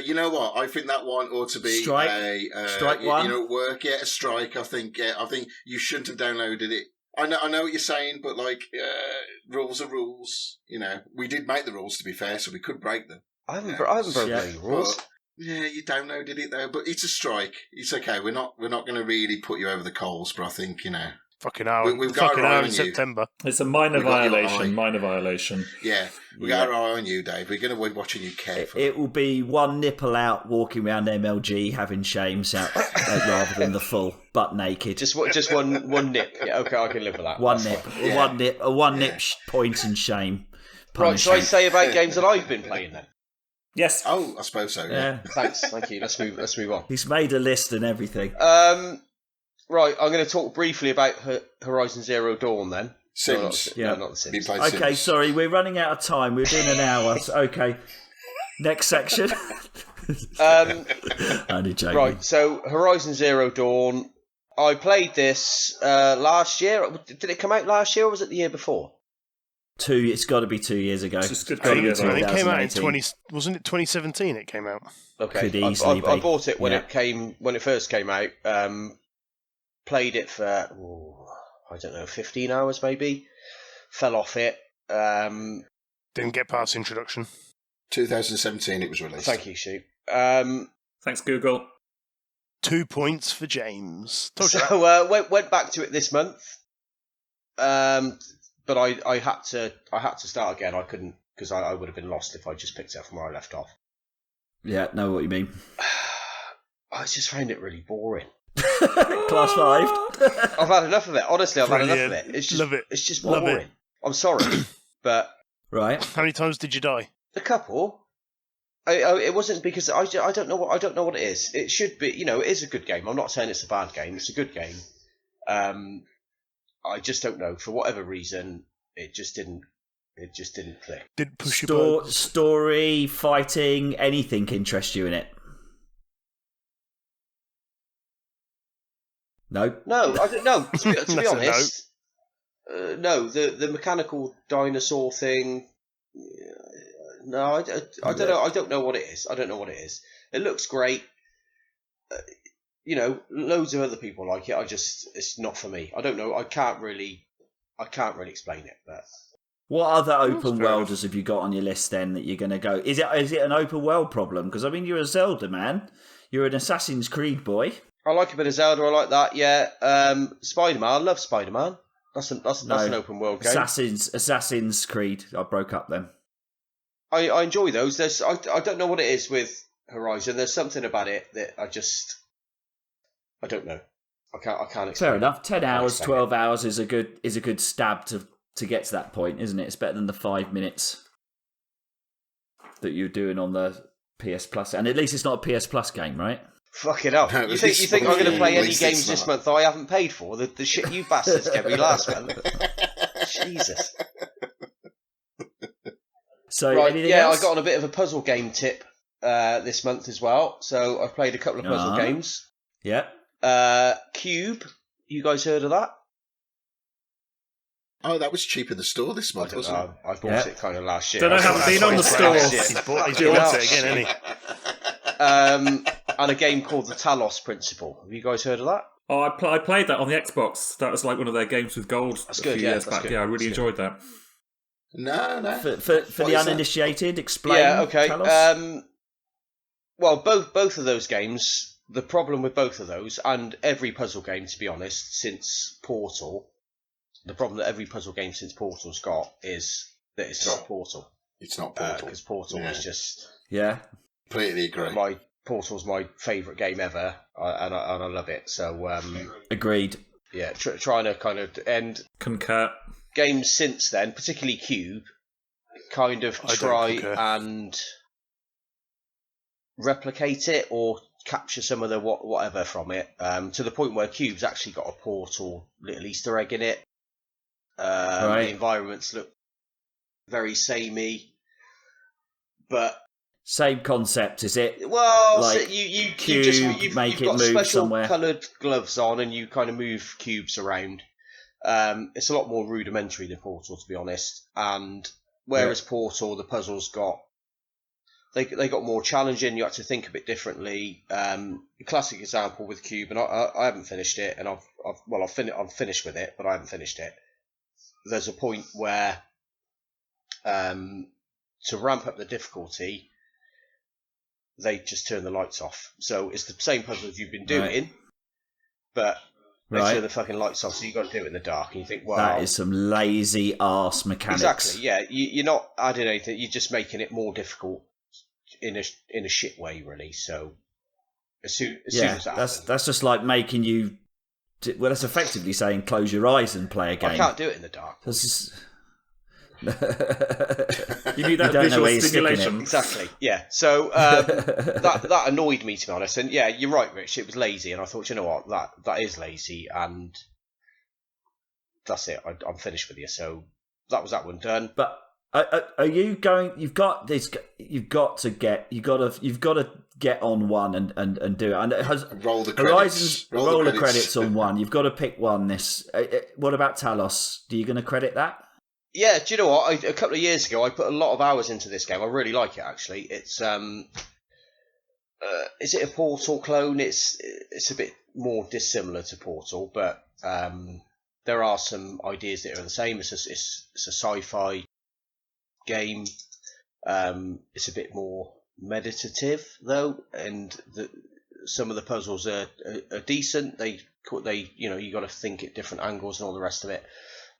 You know what? I think that one ought to be strike one. You know, work. Yeah, a strike. I think you shouldn't have downloaded it. I know what you're saying, but rules are rules. You know, we did make the rules, to be fair, so we could break them. I haven't broken any rules. Yeah, you downloaded it though, but it's a strike. It's okay. We're not going to really put you over the coals, but I think fucking hour. We've got fucking our eye hour on in you. September. It's a minor violation. Yeah, we got our eye on you, Dave. We're going to be watching you carefully. It will be one nipple out, walking around MLG, having shames out, rather than the full butt naked. Just one nip. Yeah, okay, I can live with that. One nip point and shame. Right, shall I say about games that I've been playing then? Yes. Oh, I suppose so. Yeah. Thanks. Thank you. Let's move on. He's made a list and everything. Right, I'm going to talk briefly about Horizon Zero Dawn then. Sims. No, not the Sims. Okay, Sims. Sorry, we're running out of time. We're in an hour. So, okay, next section. Only joking. Right, so Horizon Zero Dawn. I played this last year. Did it come out last year or was it the year before? It's got to be 2 years ago. It's good. It came out in 2017 it came out. Okay. Could easily be. I bought it when it first came out. Played it for I don't know, 15 hours maybe. Fell off it. Didn't get past introduction. 2017 it was released. Thank you, Shoot. Thanks, Google. 2 points for James. So went back to it this month. But I had to start again. I couldn't because I would have been lost if I just picked it up from where I left off. Yeah, know what you mean. I just found it really boring. Class 5. I've had enough of it. Honestly, I've had enough of it. It's just Love it. It's just boring. It. I'm sorry, but right. How many times did you die? A couple. It wasn't because I don't know what it is. It should be, it is a good game. I'm not saying it's a bad game. It's a good game. I just don't know, for whatever reason, it just didn't click. Didn't push your buttons. Story, fighting, anything interest you in it? No, I don't know. To be honest, no. The mechanical dinosaur thing. No, I don't know. I don't know what it is. It looks great. Loads of other people like it. It's not for me. I don't know. I can't really explain it. But what other open worlders have you got on your list then that you're going to go? Is it an open world problem? Because I mean, you're a Zelda man. You're an Assassin's Creed boy. I like a bit of Zelda. I like that. Yeah. Spider-Man. I love Spider-Man. That's an open world game. Assassin's Creed. I broke up them. I enjoy those. I don't know what it is with Horizon. There's something about it that I don't know. I can't explain. Fair enough. 10 hours, 12 hours is a good stab to get to that point, isn't it? It's better than the 5 minutes that you're doing on the PS Plus, and at least it's not a PS Plus game, right? Fuck it up. No, you think I'm going to play any games this month that I haven't paid for? The shit you bastards gave me last month. Jesus. So right, anything else? I got on a bit of a puzzle game tip this month as well. So I've played a couple of puzzle games. Yeah. Cube. You guys heard of that? Oh, that was cheap in the store this month, wasn't it? I bought it kind of last year. Don't know, haven't been on the store. He's bought it again, hasn't he? And a game called the Talos Principle. Have you guys heard of that? Oh, I played that on the Xbox. That was like one of their games with gold a few years back. Yeah, I really enjoyed that. No. For the uninitiated, explain. Yeah, okay. Talos. Well, both of those games, the problem with both of those, and every puzzle game, to be honest, since Portal, the problem that every puzzle game since Portal's got is that it's not Portal. It's not Portal. Because Portal is just... Yeah. Completely agree. Portal's my favourite game ever, and I love it. So agreed. Yeah, trying to kind of end concur. Games since then, particularly Cube, kind of try and replicate it or capture some of the whatever from it, to the point where Cube's actually got a Portal little Easter egg in it. The environments look very samey, but same concept, is it? Well, like so you've make it got move special somewhere. coloured gloves on, and you kind of move cubes around. It's a lot more rudimentary than Portal, to be honest. And whereas Portal, the puzzles got they got more challenging. You had to think a bit differently. A classic example with Cube, and I haven't finished it, and I'm finished with it, but I haven't finished it. There's a point where to ramp up the difficulty, they just turn the lights off. So it's the same puzzles you've been doing, but they turn the fucking lights off, so you've got to do it in the dark. And you think, well, that is some lazy arse mechanics. Exactly, yeah. You're not adding anything, you're just making it more difficult in a shit way, really. So as soon as that's just like making you... Well, that's effectively saying close your eyes and play a game. I can't do it in the dark. You need that visual stimulation. Exactly, yeah. So that annoyed me, to be honest. And yeah, you're right, Rich. It was lazy, and I thought, you know what, that is lazy, and that's it. I'm finished with you. So that was that one done. But are you going? You've got this. You've got to get on one and do it. And it has roll the credits. Horizons. Roll the credits on one. You've got to pick one. What about Talos? Are you going to credit that? Yeah, do you know what? A couple of years ago, I put a lot of hours into this game. I really like it, actually. It's is it a Portal clone? It's a bit more dissimilar to Portal, but there are some ideas that are the same. It's a sci-fi game. It's a bit more meditative though, and some of the puzzles are decent. They you got to think at different angles and all the rest of it.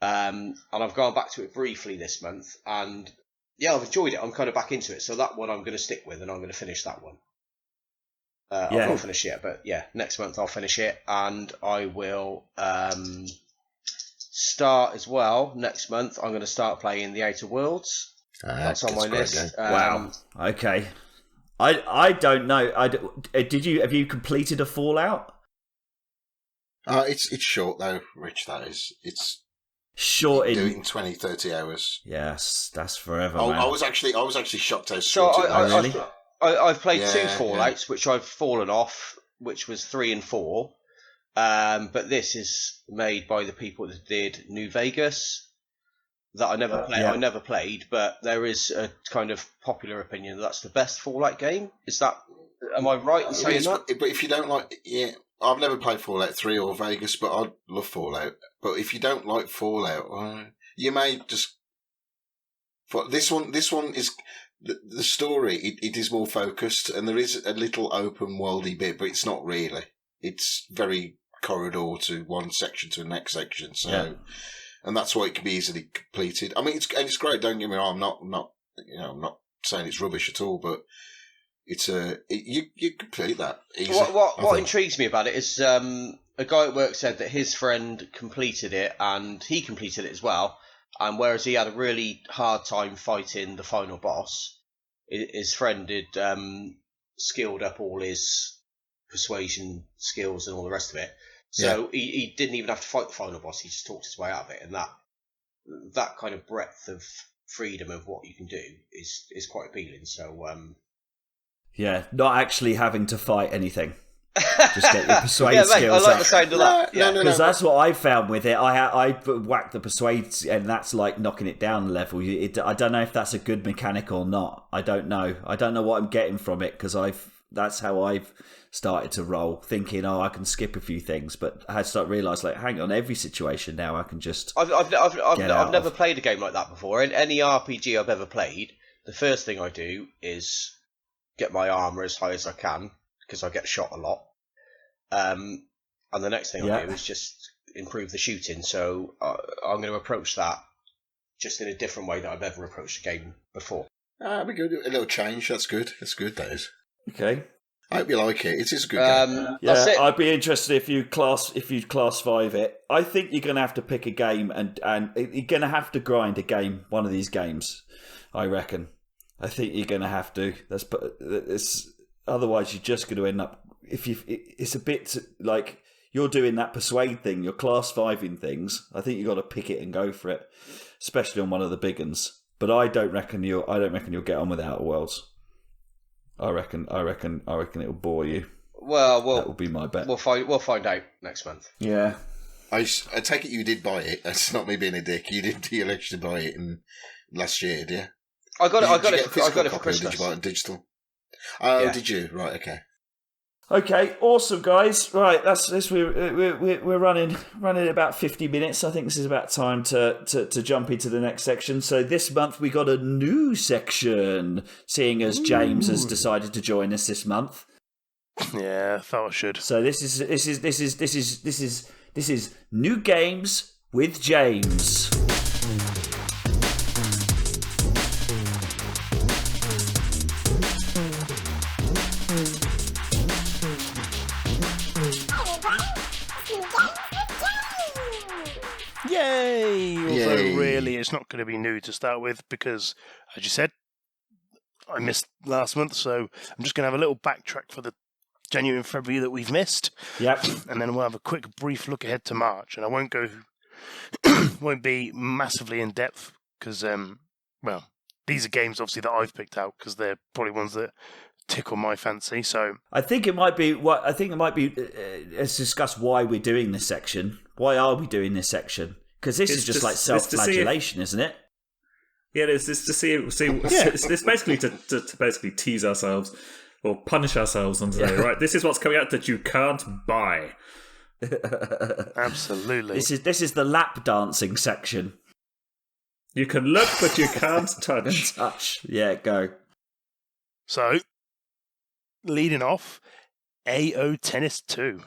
And I've gone back to it briefly this month, and yeah, I've enjoyed it. I'm kind of back into it, so that one I'm going to stick with, and I'm going to finish that one. I've not finished yet, but yeah, next month I'll finish it, and I will start as well. Next month I'm going to start playing The Outer Worlds. That's on my list. Wow. Okay. I don't know. Have you completed a Fallout? It's short though, Rich. That is. It's short in doing 20-30 hours. Yes, that's forever. Man. I was actually shocked how short it was. I've played two Fallouts, which I've fallen off, which was 3 and 4. But this is made by the people that did New Vegas, that I never played. I never played, but there is a kind of popular opinion that's the best Fallout game. Am I right in saying that? But if you don't like, I've never played Fallout 3 or Vegas, but I love Fallout. But if you don't like Fallout, you may just. But this one is the story. It is more focused, and there is a little open worldy bit, but it's not really. It's very corridor to one section to the next section. So, and that's why it can be easily completed. I mean, it's great. Don't get me wrong. I'm not saying it's rubbish at all, but. You complete that easy. What intrigues me about it is a guy at work said that his friend completed it, and he completed it as well. And whereas he had a really hard time fighting the final boss, his friend had skilled up all his persuasion skills and all the rest of it. So he didn't even have to fight the final boss. He just talked his way out of it, and that kind of breadth of freedom of what you can do is quite appealing. So. Yeah, not actually having to fight anything. Just get your persuade yeah, mate, skills I like up. the sound of that. No, Because that's what I found with it. I whack the persuade, and that's like knocking it down a level. I don't know if that's a good mechanic or not. I don't know. I don't know what I'm getting from it because that's how I've started to roll, thinking, I can skip a few things, but I had to realise, like, hang on, every situation now I can just. I've never played a game like that before. In any RPG I've ever played, the first thing I do is get my armour as high as I can because I get shot a lot. And the next thing I do is just improve the shooting. So I'm going to approach that just in a different way that I've ever approached a game before. We could do a little change. That's good. That is. Okay. I hope you like it. It is a good game. That's it. I'd be interested if you class 5 it. I think you're going to have to pick a game and you're going to have to grind a game. One of these games, I reckon. I think you're going to have to. Otherwise, you're just going to end up. It's a bit like you're doing that persuade thing. You're class 5ing things. I think you got to pick it and go for it, especially on one of the big ones. But I don't reckon you'll get on with Outer Worlds. I reckon it'll bore you. Well, that would be my bet. We'll find out next month. Yeah. I take it you did buy it. That's not me being a dick. You did actually buy it last year, did you? I got it for copy, Christmas. Or did you buy it digital? Oh, Yeah. Did you? Right, okay. Okay, awesome, guys. Right, that's this. We're running about 50 minutes. I think this is about time to jump into the next section. So this month we got a new section, seeing as James has decided to join us this month. Yeah, I thought I should. So this is new games with James. Yay! Although really it's not going to be new to start with because, as you said, I missed last month, so I'm just going to have a little backtrack for the January and February that we've missed. Yep. And then we'll have a quick brief look ahead to March. And I won't be massively in depth because, these are games obviously that I've picked out because they're probably ones that tickle my fancy. So I think it might be. Let's discuss why we're doing this section. Why are we doing this section? Because this is just like self-flagellation, isn't it? Yeah, it's just to see. It's basically to basically tease ourselves or punish ourselves and say, right, this is what's coming out that you can't buy. Absolutely. This is the lap dancing section. You can look, but you can't touch. Yeah, go. So, leading off, AO Tennis 2.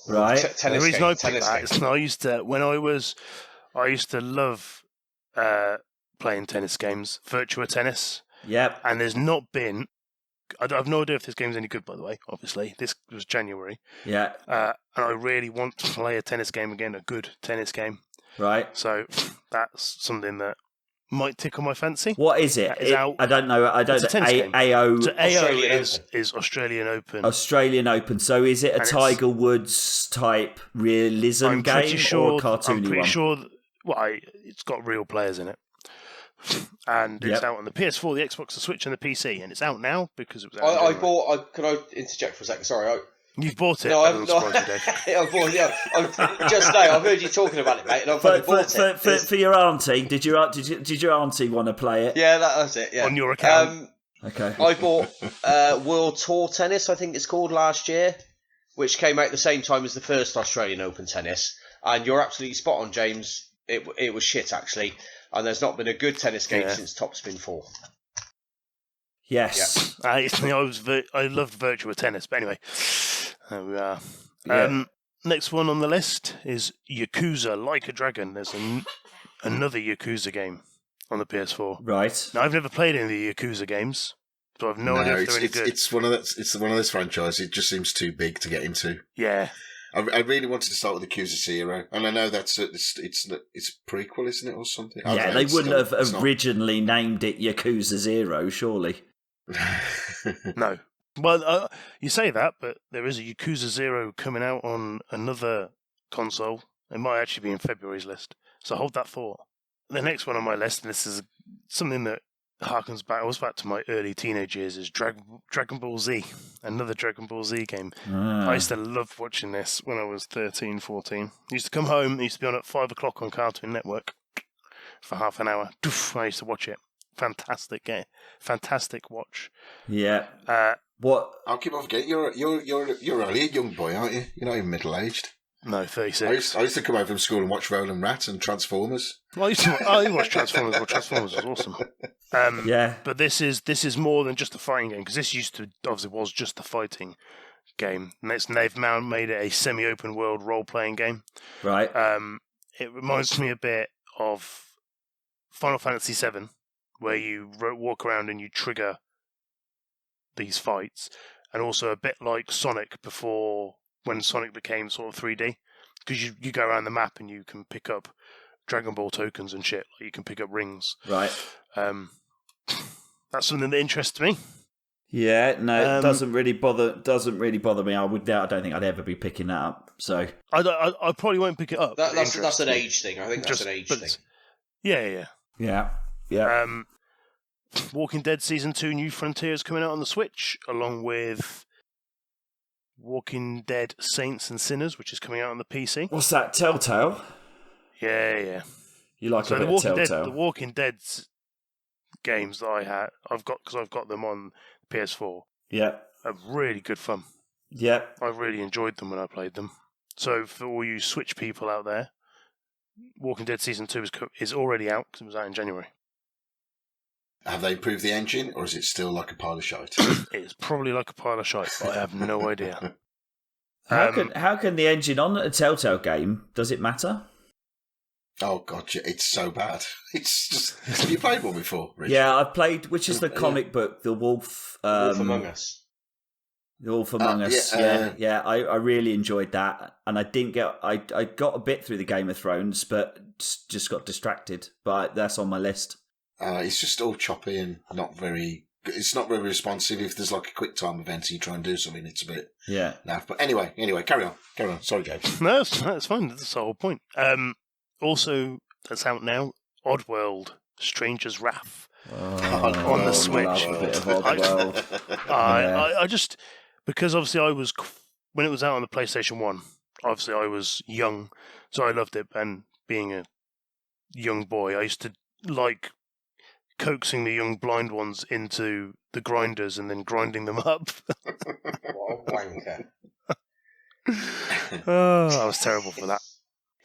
Right. The reason I picked that is I used to love playing tennis games, Virtua Tennis. Yep. And there's not been. I have no idea if this game's any good, by the way. Obviously, this was January. Yeah. And I really want to play a tennis game again, a good tennis game. Right. So that's something that might tickle my fancy. What is it? I don't know. It's a tennis game. AO. So AO is Australian Open. Australian Open. So is it a Tiger Woods type realism game or a cartoony one? I'm pretty sure. It's got real players in it. And it's out on the PS4, the Xbox, the Switch, and the PC, and it's out now because it was out. Can I interject for a second? Sorry, you've bought it. No, I'm not. I bought it. Just now, I've heard you talking about it, mate, and I've bought it. For your auntie, did your auntie want to play it? Yeah, that's it. Yeah, on your account. Okay. I bought World Tour Tennis, I think it's called, last year, which came out at the same time as the first Australian Open Tennis. And you're absolutely spot on, James. It was shit, actually. And there's not been a good tennis game since Topspin 4. Yes. Yeah. I loved Virtua Tennis, but anyway, there we are. Yeah. Next one on the list is Yakuza Like a Dragon. There's another Yakuza game on the PS4. Right. Now, I've never played any of the Yakuza games, so I've no idea if they're any good. It's one of those franchises. It just seems too big to get into. Yeah. I really wanted to start with the Yakuza 0, and I know it's a prequel, isn't it, or something? Yeah, they wouldn't have originally named it Yakuza 0, surely. No. Well, you say that, but there is a Yakuza 0 coming out on another console. It might actually be in February's list, so hold that thought. The next one on my list, and this is something that harkens back. I was back to my early teenage years. Is Dragon Ball Z, another Dragon Ball Z game. I used to love watching this when I was 13, 14. I used to come home. It used to be on at 5 o'clock on Cartoon Network for half an hour. I used to watch it. Fantastic game. Fantastic watch. Yeah. What? I'll keep on forgetting. You're only a young boy, aren't you? You're not even middle-aged. No, 36. I used to come home from school and watch Roland Rat and Transformers. Well, I watched Transformers. Well, Transformers was awesome. Yeah. But this is more than just a fighting game, because this obviously was just a fighting game. And they've now made it a semi-open world role-playing game. Right. It reminds me a bit of Final Fantasy VII, where you walk around and you trigger these fights, and also a bit like Sonic before, when Sonic became sort of 3D, because you go around the map and you can pick up Dragon Ball tokens and shit. Like you can pick up rings. Right. That's something that interests me. Yeah, no, it doesn't really bother me. I don't think I'd ever be picking that up. So I probably won't pick it up. That's an age thing. I think that's an age thing. Yeah. Walking Dead Season 2 New Frontiers coming out on the Switch, along with Walking Dead Saints and Sinners, which is coming out on the PC. What's that, Telltale? Yeah. You like a bit of Telltale? The Walking Dead games that I've got them on PS4. Yeah. Are really good fun. Yeah. I really enjoyed them when I played them. So for all you Switch people out there, Walking Dead Season 2 is already out, because it was out in January. Have they improved the engine, or is it still like a pile of shite? It's probably like a pile of shite, but I have no idea. How can the engine on a Telltale game, does it matter? Oh, God, it's so bad. It's just... Have you played one before, Rich? Yeah, I've played... Which is the comic book? The Wolf... Wolf Among Us. The Wolf Among Us. Yeah. I really enjoyed that. And I didn't get... I got a bit through the Game of Thrones, but just got distracted. But that's on my list. It's just all choppy and not very... It's not very responsive. If there's like a quick time event and you try and do something, it's a bit naff. But anyway, carry on. Sorry, James. No, that's fine. That's the whole point. Also, that's out now, Oddworld, Stranger's Wrath, on the Switch. I just... Because obviously when it was out on the PlayStation 1, obviously I was young, so I loved it. And being a young boy, I used to like coaxing the young blind ones into the grinders and then grinding them up. What a wanker. I was terrible for that.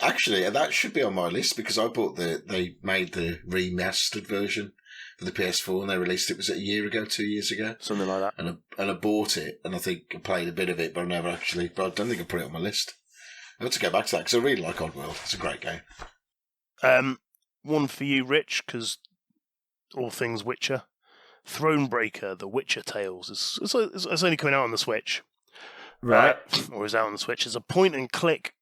Actually, that should be on my list, because I bought they made the remastered version for the PS4 and they released it, was it 2 years ago? Something like that. And I bought it, and I think I played a bit of it, but I don't think I put it on my list. I have to go back to that, because I really like Oddworld. It's a great game. One for you, Rich, because all things Witcher. Thronebreaker, The Witcher Tales. It's only coming out on the Switch. Right. Or is out on the Switch. It's a point-and-click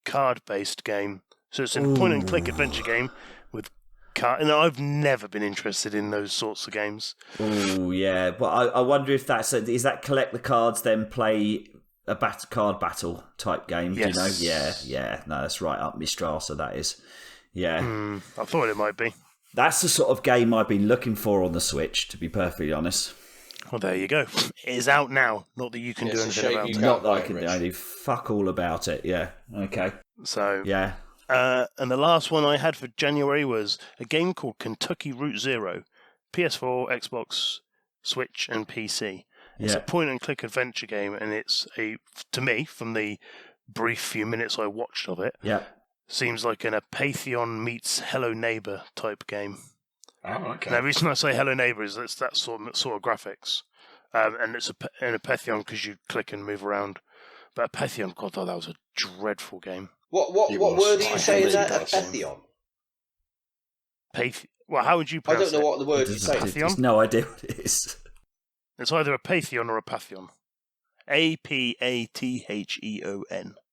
card-based game. So it's a point-and-click adventure game with card. And I've never been interested in those sorts of games. Oh, yeah. But I wonder if is that collect the cards, then play a card battle type game? Yes. Do you know? Yeah. No, that's right up my strata, that is. Yeah. I thought it might be. That's the sort of game I've been looking for on the Switch, to be perfectly honest. Well, there you go. It is out now. Not that you can do anything about it. Not that I can do anything. Fuck all about it. Yeah. Okay. So. Yeah. And the last one I had for January was a game called Kentucky Route Zero. PS4, Xbox, Switch, and PC. It's a point-and-click adventure game, and it's to me, from the brief few minutes I watched of it, seems like an Apatheon meets Hello Neighbor type game. Oh, okay. Now, the reason I say Hello Neighbor is it's that sort of graphics. And it's an Apatheon because you click and move around. But Apatheon, God, that was a dreadful game. What word are you saying there? Apatheon? Well, how would you pronounce it? I don't know what the word you're saying. There's no idea what it is. It's either a Apatheon or a Apatheon. Apatheon.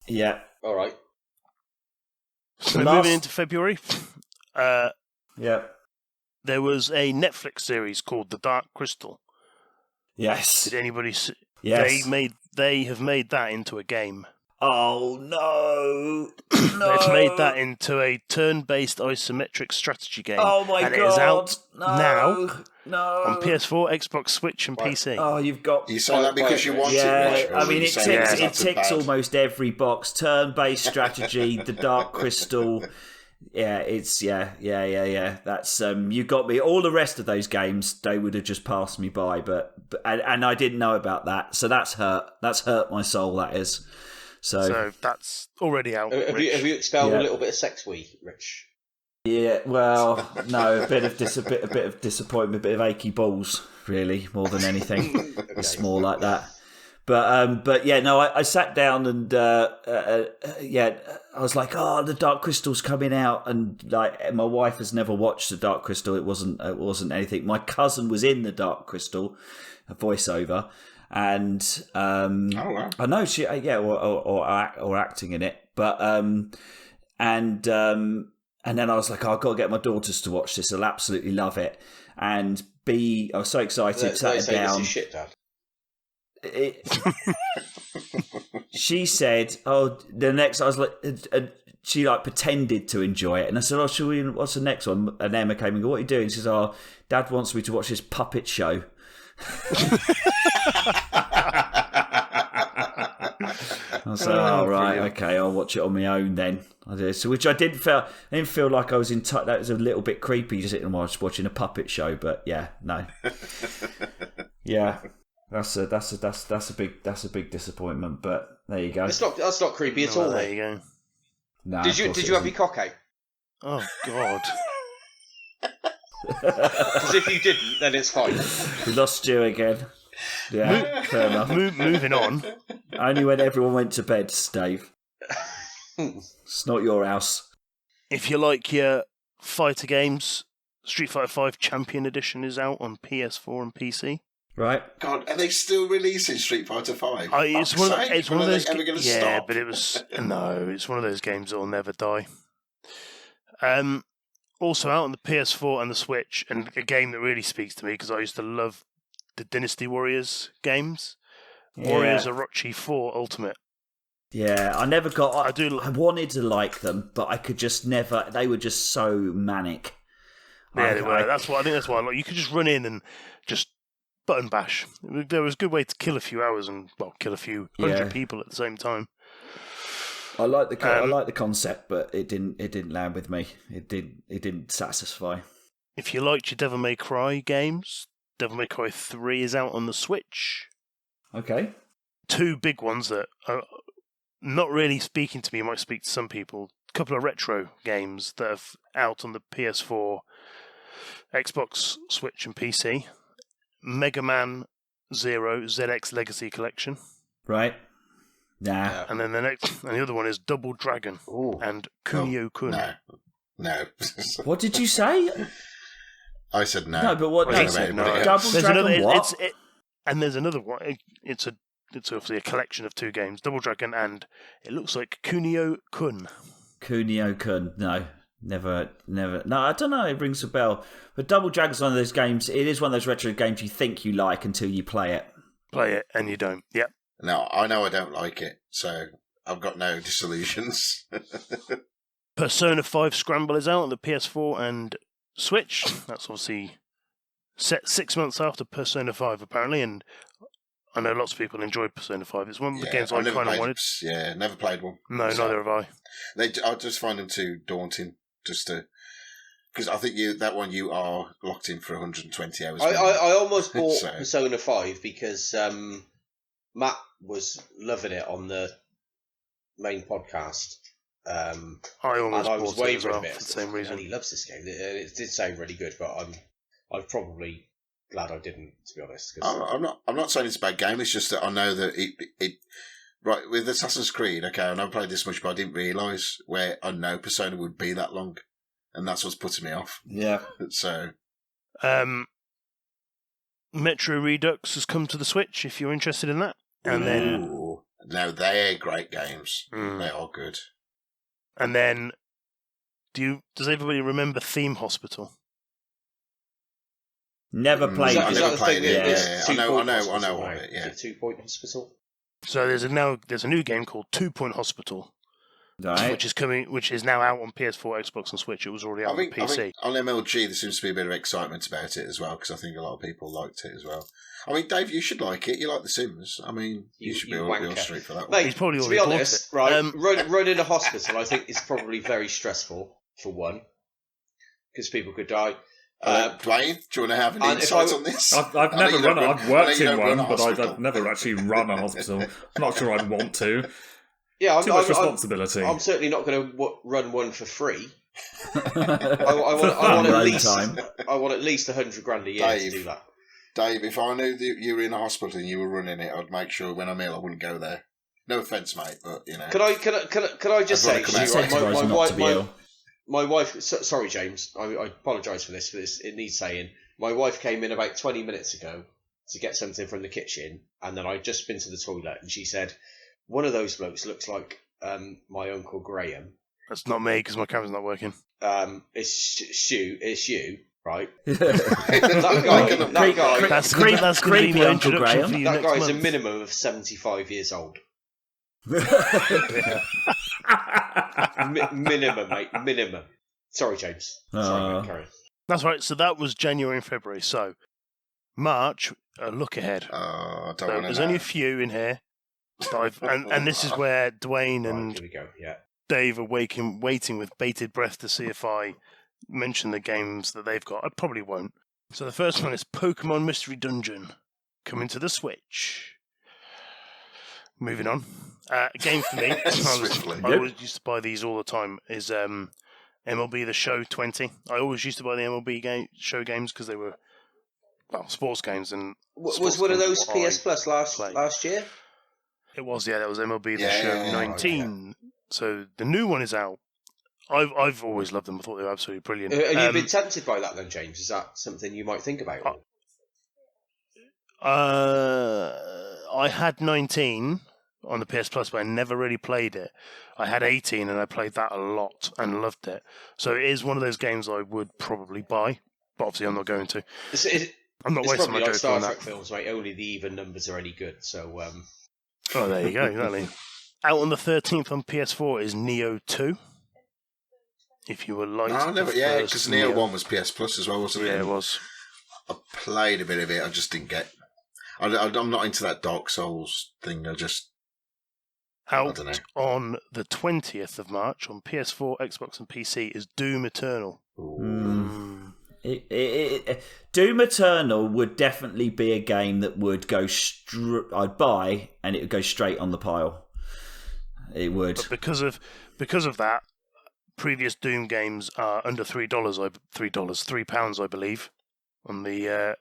Yeah. All right. So moving into February, there was a Netflix series called The Dark Crystal. Yes. Did anybody see? Yes. They have made that into a game. Oh no! No! They've made that into a turn-based isometric strategy game. Oh my and god! It is out now on PS4, Xbox, Switch, and PC. Oh, you've got. You say that because you want Yeah, it, Rich, or I mean, you it say ticks, because it that's a ticks bad- almost every box. Turn-based strategy, the Dark Crystal. Yeah, it's yeah. That's you got me. All the rest of those games, they would have just passed me by, but and I didn't know about that, so that's hurt. That's hurt my soul. That is. So that's already out. Have you expelled a little bit of sex Rich? Yeah, well, no, a bit of disappointment, a bit of achy balls, really, more than anything. Okay. It's more like that. But yeah, no, I sat down and I was like, oh, the Dark Crystal's coming out, and like my wife has never watched the Dark Crystal. It wasn't anything. My cousin was in the Dark Crystal, a voiceover, and oh wow, I know she or acting in it, but and then I was like, oh, I've got to get my daughters to watch this. They'll absolutely love it. And I was so excited. Sat down. This is shit, Dad. She said, "Oh, the next." I was like, she like pretended to enjoy it, and I said, "Oh, shall we? What's the next one?" And Emma came and go, "What are you doing?" She says, "Oh, Dad wants me to watch this puppet show." I was like, "Oh, right, okay, I'll watch it on my own then." I did. So, which I didn't feel like I was in touch. That was a little bit creepy, just sitting and watching a puppet show. But yeah, no, yeah. That's a big disappointment, but there you go. That's not creepy at all. There you go. Nah, did you have your cock out? Oh God! Because if you didn't, then it's fine. We lost you again. Yeah, fair enough. Moving on. Only when everyone went to bed, Dave. It's not your house. If you like your fighter games, Street Fighter V Champion Edition is out on PS4 and PC. Right. God, are they still releasing Street Fighter V? It's one of those. Ever going to yeah, stop? but it's one of those games that will never die. Also out on the PS4 and the Switch, and a game that really speaks to me because I used to love the Dynasty Warriors games. Yeah. Warriors Orochi 4 Ultimate. Yeah, I never got. I wanted to like them, but I could just never. They were just so manic. Yeah, they were. I think that's why. Like, you could just run in and just button bash. There was a good way to kill a few hours and kill a few hundred people at the same time. I like the concept, but it didn't land with me. It didn't satisfy. If you liked your Devil May Cry games, Devil May Cry 3 is out on the Switch. Okay. Two big ones that are not really speaking to me, might speak to some people. A couple of retro games that are out on the PS4, Xbox, Switch and PC. Mega Man Zero ZX Legacy Collection. Right. Nah. Yeah. And then the other one is Double Dragon and Kunio-kun. No. What did you say? I said no. No, but what? I don't know about anybody Double else. Dragon what? And there's another one. It's obviously a collection of two games, Double Dragon and it looks like Kunio-kun. Kunio-kun, no. Never. No, I don't know. It rings a bell. But Double Dragon's one of those games. It is one of those retro games you think you like until you play it. Play it and you don't. Yep. No, I know I don't like it, so I've got no disillusions. Persona 5 Scramble is out on the PS4 and Switch. That's obviously set 6 months after Persona 5, apparently, and I know lots of people enjoyed Persona 5. It's one of the games I kind of wanted. Yeah, never played one. No, neither have I. I just find them too daunting. Because I think you are locked in for 120 hours. I almost bought Persona 5 because Matt was loving it on the main podcast. I was wavering a bit for the same reason. And he loves this game. It did sound really good, but I'm probably glad I didn't, to be honest. I'm not saying it's a bad game. It's just that I know that it right with Assassin's Creed. Okay, I never played this much, but I didn't realise where I know Persona would be that long, and that's what's putting me off. Yeah. So, Metro Redux has come to the Switch. If you're interested in that, and then no, they're great games. They are good. And then, does everybody remember Theme Hospital? Never played it. I never played it. Yeah. I know of it. Yeah. 2 Point Hospital. So there's a new game called 2 Point Hospital, Right. which is now out on PS4, Xbox, and Switch. It was already out on PC. I think on MLG there seems to be a bit of excitement about it as well, because I think a lot of people liked it as well. I mean, Dave, you should like it. You like The Sims. I mean, you should be on street for that one. Mate, He's probably to already be bought honest, it. right, running a hospital, I think is probably very stressful, for one, because people could die. Duane, do you want to have any insights on this? I've never run. I've worked in one, but I've never actually run a hospital. I'm not sure I'd want to. Yeah, Too much responsibility. I'm certainly not going to run one for free. I want at least $100,000 a year to do that. Dave, if I knew that you were in a hospital and you were running it, I'd make sure when I'm ill I wouldn't go there. No offence, mate, but you know. Can I just say, my wife. Sorry, James. I apologise for this. It needs saying. My wife came in about 20 minutes ago to get something from the kitchen, and then I'd just been to the toilet, and she said, "One of those blokes looks like my Uncle Graham." That's not me because my camera's not working. It's you, right? That guy. That's creepy Uncle Graham. For you that next guy's a month. minimum of 75 years old. Minimum, mate. Minimum. Sorry, James. Sorry, mate, carry on. That's right. So that was January and February. So March, look ahead. There's only a few in here. And this is where Duane and here we go. Yeah. Dave are waiting with bated breath to see if I mention the games that they've got. I probably won't. So the first one is Pokemon Mystery Dungeon, coming to the Switch. Moving on. A game for me, I always used to buy these all the time, is MLB The Show 20. I always used to buy the MLB show games because they were, sports games. And was one of those PS Plus last year? It was, yeah. That was MLB The Show 19. Yeah. So the new one is out. I've always loved them. I thought they were absolutely brilliant. Have you been tempted by that then, James? Is that something you might think about? I had 19 on the PS Plus, but I never really played it. I had 18 and I played that a lot and loved it. So it is one of those games I would probably buy, but obviously I'm not going to. I'm not wasting my joke on that. It's probably like Star Trek films, mate. Only the even numbers are any good. So. Oh, there you go. Exactly. Out on the 13th on PS4 is Neo 2. If you would like to. Because Neo 1 was PS Plus as well, wasn't it? Yeah, it was. I played a bit of it. I just didn't get. I'm not into that Dark Souls thing. I don't know. On the 20th of March on PS4, Xbox, and PC is Doom Eternal. Doom Eternal would definitely be a game that would go. I'd buy, and it would go straight on the pile. It would. But because of that, previous Doom games are under £3, I believe, on the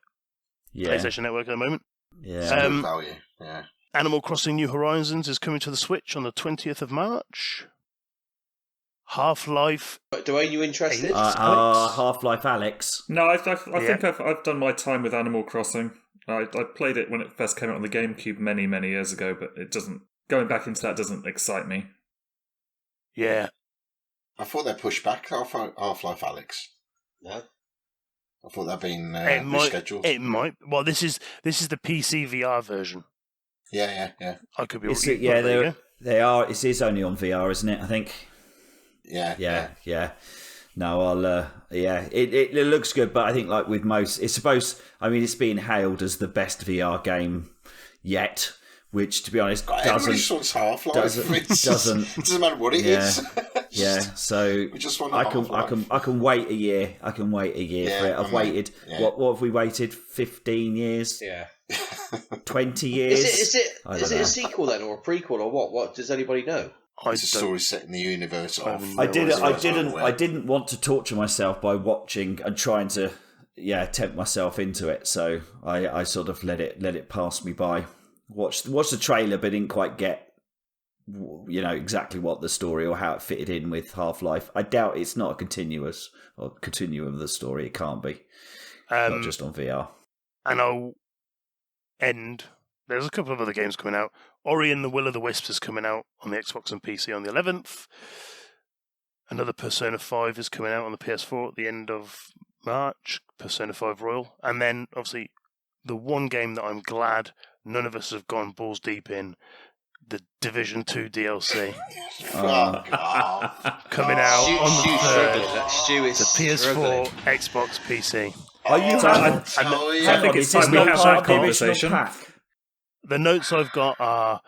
PlayStation Network at the moment. Yeah. Value. Yeah. Animal Crossing New Horizons is coming to the Switch on the 20th of March. Half-Life. Duane, you interested? Half-Life Alex. No, I think I've done my time with Animal Crossing. I played it when it first came out on the GameCube many, many years ago, but it doesn't. Going back into that doesn't excite me. Yeah. I thought they pushed back Half-Life Alex. No. I thought that'd been rescheduled. It might. Well, this is the PC VR version. Yeah. I could be. They are. It is only on VR, isn't it? I think. Yeah. No, I'll. It looks good, but I think like with most, it's supposed. I mean, it's being hailed as the best VR game yet. Which, to be honest, doesn't matter what it is. Yeah, so we just want I can wait a year. I can wait a year for it. I've waited. Yeah. What have we waited? 15 years? Yeah. 20 years? Is it a sequel then, or a prequel, or what? What does anybody know? It's a story set in the universe of. I didn't want to torture myself by watching and trying to tempt myself into it. So I sort of let it pass me by. Watched the trailer, but didn't quite get exactly what the story or how it fitted in with Half-Life. I doubt it's not a continuum of the story. It can't be, not just on VR. And I'll end. There's a couple of other games coming out. Ori and the Will of the Wisps is coming out on the Xbox and PC on the 11th. Another Persona 5 is coming out on the PS4 at the end of March. Persona 5 Royal, and then obviously the one game that I'm glad none of us have gone balls deep in the Division 2 DLC Fuck off. coming out on the 3rd Stu is to PS4, struggling. Xbox, PC. Are you? So I Hang think on, it's is this time we not have part that of the original conversation. pack? The notes I've got are: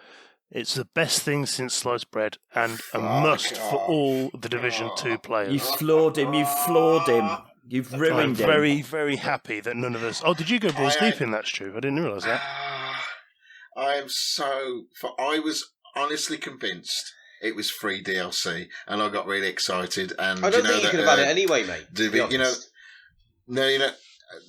it's the best thing since sliced bread and a must for all the Division 2 players. You floored him. You've floored him. You've I'm ruined him. very, very happy that none of us. Oh, did you go balls deep in that, Stu? I didn't realise that. I am so. I was honestly convinced it was free DLC, and I got really excited. And I don't think you could have had it anyway, mate.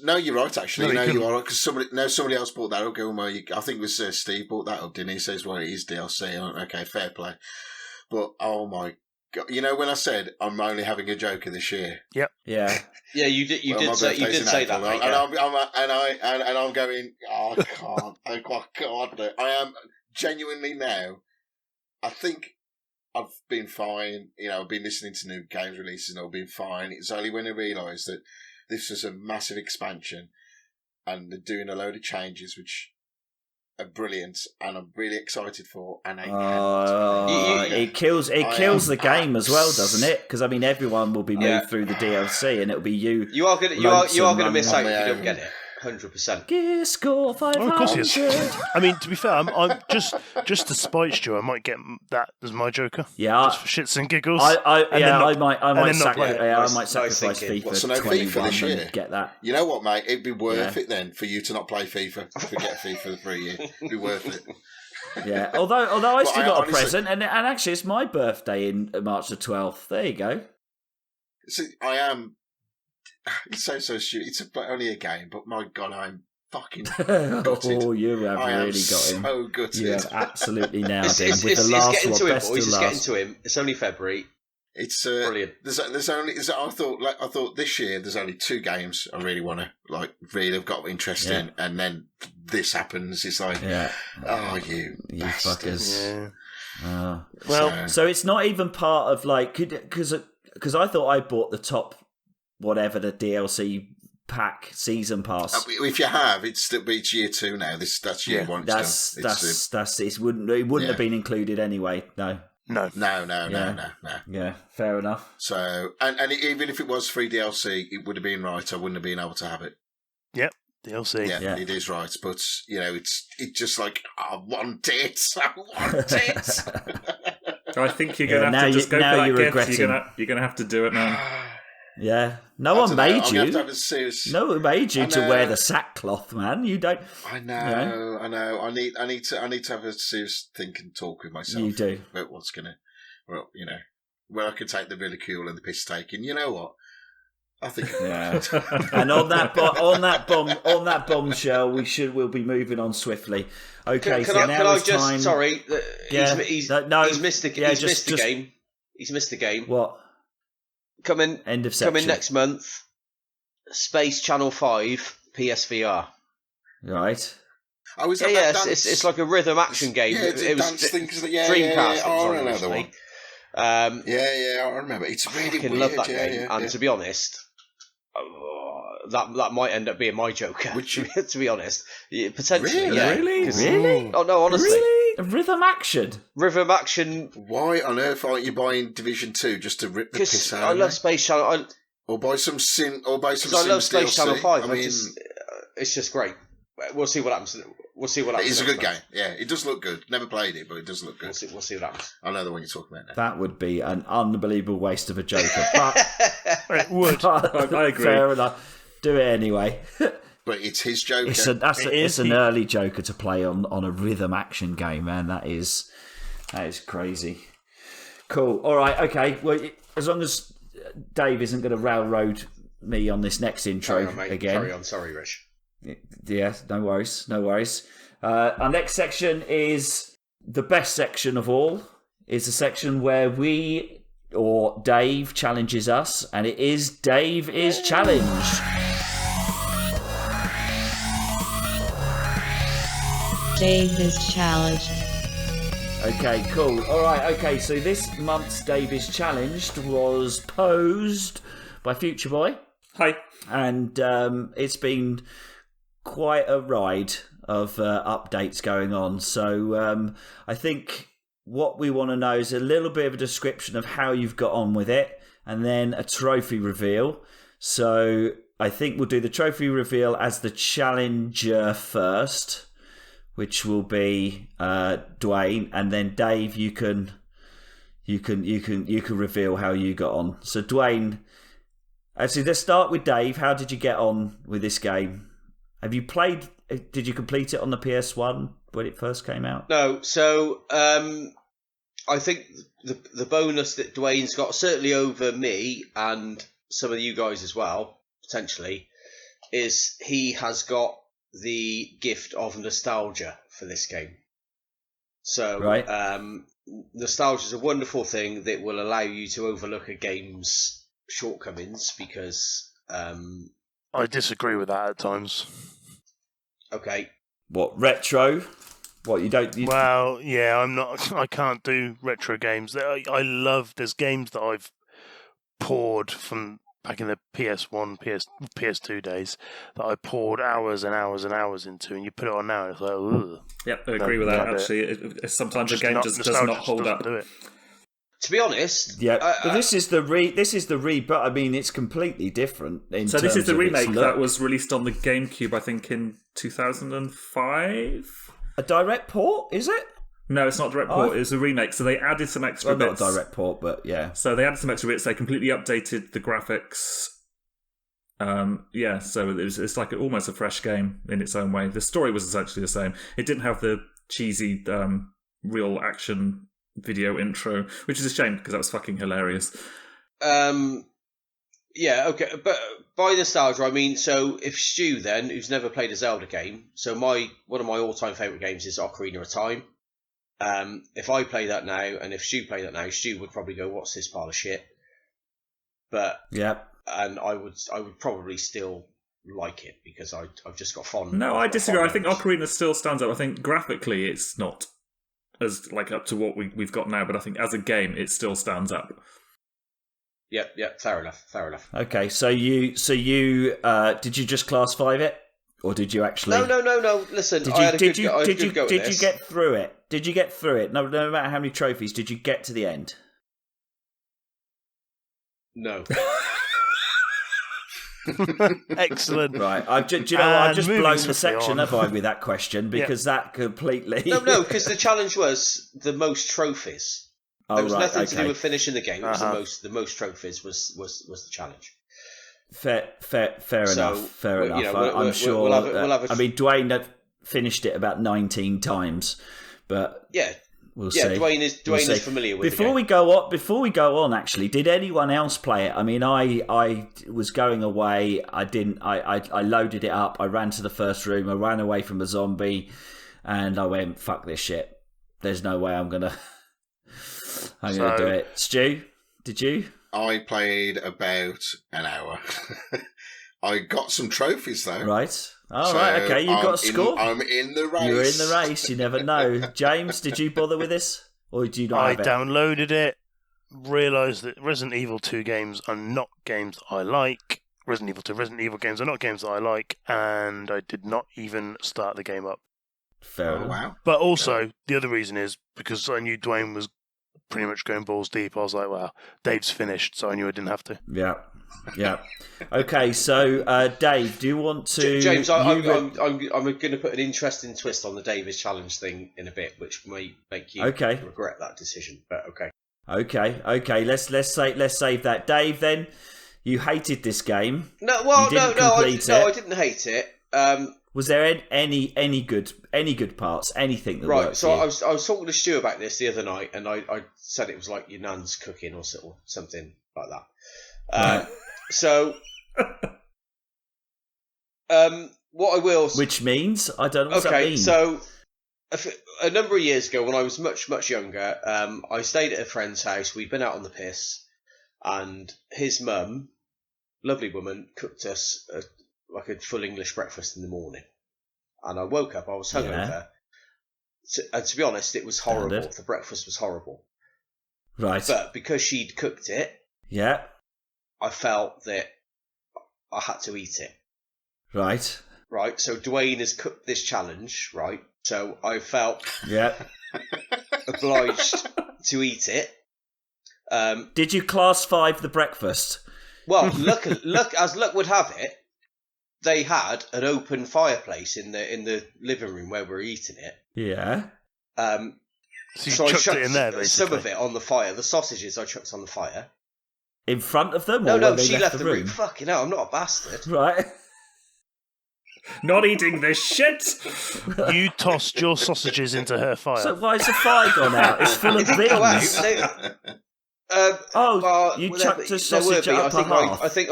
No, you're right. Actually, No, you you are, because somebody else bought that up. I think it was Steve bought that up, didn't he? He says, "Well, it is DLC." I went, okay, fair play. But oh my god, when I said I'm only having a Joker this year. Yep. Yeah. Yeah, you did. You did say that, mate. And I'm going. Oh, I can't. I can't do it. I am genuinely now. I think I've been fine. I've been listening to new games releases, and I've been fine. It's only when I realised that this was a massive expansion, and they're doing a load of changes, which are brilliant, and I'm really excited for. And it kills the game as well, doesn't it? Because everyone will be moved through the DLC, and it'll be you. You are gonna miss out if you don't get it. 100%. Gear score 500. Oh, of course he is. To be fair, I'm just to spite Stu, I might get that as my Joker. Yeah, just for shits and giggles. I might sacrifice thinking, FIFA 21 and get that. You know what, mate? It'd be worth it then for you to not play FIFA. Forget FIFA for a year. It'd be worth it. Yeah, although I still got a present, and actually it's my birthday in March the 12th. There you go. See, I am. It's so stupid. It's only a game, but my God, I'm fucking gutted. Oh, you have I really am got him. so gutted. You have absolutely nailed him. It's getting to him, boys. It's getting to him. It's only February. It's brilliant. I thought this year there's only 2 games I really want to really have got interest in, and then this happens. It's like, you fuckers. Yeah. So it's not even part of because I thought I bought the top whatever the DLC pack season pass. If you have, it's year 2 now. That's year 1. It wouldn't have been included anyway. No. Yeah, fair enough. So, and even if it was free DLC, it would have been right. I wouldn't have been able to have it. Yep, DLC. Yeah, it is right. But it's just like I want it. I want it. I think you're gonna have to just go for that gift. You're gonna have to do it, man. Yeah, no one made you. No one made you to wear the sackcloth, man. You don't. I know. I need to have a serious think and talk with myself. You do. About what's gonna, where I can take the ridicule and the piss taking. You know what? I think. Yeah. And on that bombshell, we'll be moving on swiftly. Okay. Sorry. He's missed the game. He's missed the game. What? Coming next month, Space Channel 5 PSVR. Right. It's like a rhythm action game. Yeah, it's a dance thing. Dreamcast. I remember one. I remember. It's really weird. Love that game. And to be honest, that might end up being my Joker. To be honest, potentially. Really? Oh no, honestly. Really? Rhythm action. Why on earth aren't you buying Division 2 just to rip the piss out? I love Space Channel. Or buy some Sim. I love Space DLC. Channel 5. It's just great. We'll see what happens. It's a good game. Yeah, it does look good. Never played it, but it does look good. We'll see what happens. I know the one you're talking about now. That would be an unbelievable waste of a Joker. But it would. I agree. Fair enough. Do it anyway. But it's his Joker. It's an early Joker to play on a rhythm action game, man. That is crazy. Cool. All right. Okay. Well, as long as Dave isn't going to railroad me on this next intro again. Carry on. Sorry, Rich. Yeah. No worries. Our next section is the best section of all. It's a section where Dave challenges us, and it is Dave is Challenged. Dave is challenged. Okay, cool. All right, okay. So this month's Dave is Challenged was posed by Future Boy. Hi. And it's been quite a ride. of updates going on. So I think what we want to know is a little bit of a description of how you've got on with it, and then a trophy reveal. So I think we'll do the trophy reveal as the challenger first, which will be Duane, and then Dave, you can reveal how you got on. So Duane, actually, let's start with Dave. How did you get on with this game? Have you played? Did you complete it on the PS1 when it first came out? No. So I think the bonus that Duane's got, certainly over me and some of you guys as well, potentially, is he has got the gift of nostalgia for this game. So right. Nostalgia is a wonderful thing that will allow you to overlook a game's shortcomings, because I disagree with that at times. Okay. What, retro? What, you don't... Well, yeah, I can't do retro games. There's games that I've poured from back in the PS1, PS2 days that I poured hours and hours and hours into, and you put it on now and it's like, ugh. Yep, I agree with that, actually. Sometimes a game just does not hold up. Do it. To be honest, yeah, but this is the reboot. I mean, it's completely different. So this is the remake that was released on the GameCube, I think, in 2005. A direct port, is it? No, it's not a direct port. It's a remake. So they added some extra bits. Not a direct port, but yeah. So they added some extra bits. They completely updated the graphics. Yeah, so it's like almost a fresh game in its own way. The story was essentially the same. It didn't have the cheesy real action video intro, which is a shame because that was fucking hilarious. Yeah, okay, but by nostalgia, I mean, so if Stu then, who's never played a Zelda game, so one of my all-time favourite games is Ocarina of Time. If I play that now, and if Stu played that now, Stu would probably go, "What's this pile of shit?" But yep, and I would probably still like it because I've just got fond. No, I disagree. I think Ocarina still stands up. I think graphically it's not as like up to what we've got now, but I think as a game it still stands up. Yep, fair enough. Okay, so you did you just class 5 it, or did you actually? No. Listen, did you get through it? Did you get through it? No matter how many trophies, did you get to the end? No. Excellent. Right, I've just blown the section, have I, with that question, because that completely... No, because the challenge was the most trophies. There was nothing to do with finishing the game. It was the most trophies was the challenge. Fair enough. I'm sure. We'll have I mean, Duane finished it about 19 times, but we'll see. Duane is familiar with. Before we go on, actually, did anyone else play it? I mean, I was going away. I loaded it up. I ran to the first room. I ran away from a zombie, and I went, "Fuck this shit. There's no way I'm gonna do it." Stu, did you? I played about an hour. I got some trophies though. Right. Right. Okay, you've got a score. I'm in the race. You're in the race. You never know. James, did you bother with this, or did you not? I downloaded it. Realised that Resident Evil 2 games are not games I like. Resident Evil games are not games that I like, and I did not even start the game up. Fair enough. Wow. But also, the other reason is because I knew Duane was pretty much going balls deep. I was like, wow, Dave's finished, so I knew I didn't have to. Yeah. Okay, so Dave, do you want to... James, I'm going to put an interesting twist on the Davis challenge thing in a bit, which may make you regret that decision, but okay. Okay. Let's save that. Dave, then, you hated this game. No, I didn't hate it. Was there any good parts? Anything that worked? Right. So I was talking to Stuart about this the other night, and I said it was like your nan's cooking or something like that. Right. So, what I will... Which means? I don't know what that means. So, a number of years ago, when I was much, much younger, I stayed at a friend's house. We'd been out on the piss, and his mum, lovely woman, cooked us like a full English breakfast in the morning. And I woke up, I was hungover. And to be honest, it was horrible. The breakfast was horrible. Right. But because she'd cooked it... Yeah. I felt that I had to eat it. Right. right? So Duane has cooked this challenge, right? So I felt obliged to eat it. Did you class 5 the breakfast? Well, look, as luck would have it, they had an open fireplace in the living room where we were eating it. Yeah. So you chucked it in there, basically. Some of it on the fire. The sausages I chucked on the fire. In front of them? No, she left the room. Fucking hell, I'm not a bastard. Right. Not eating this shit! You tossed your sausages into her fire. So why is the fire gone out? It's full of beans. You chucked a sausage up a half. I think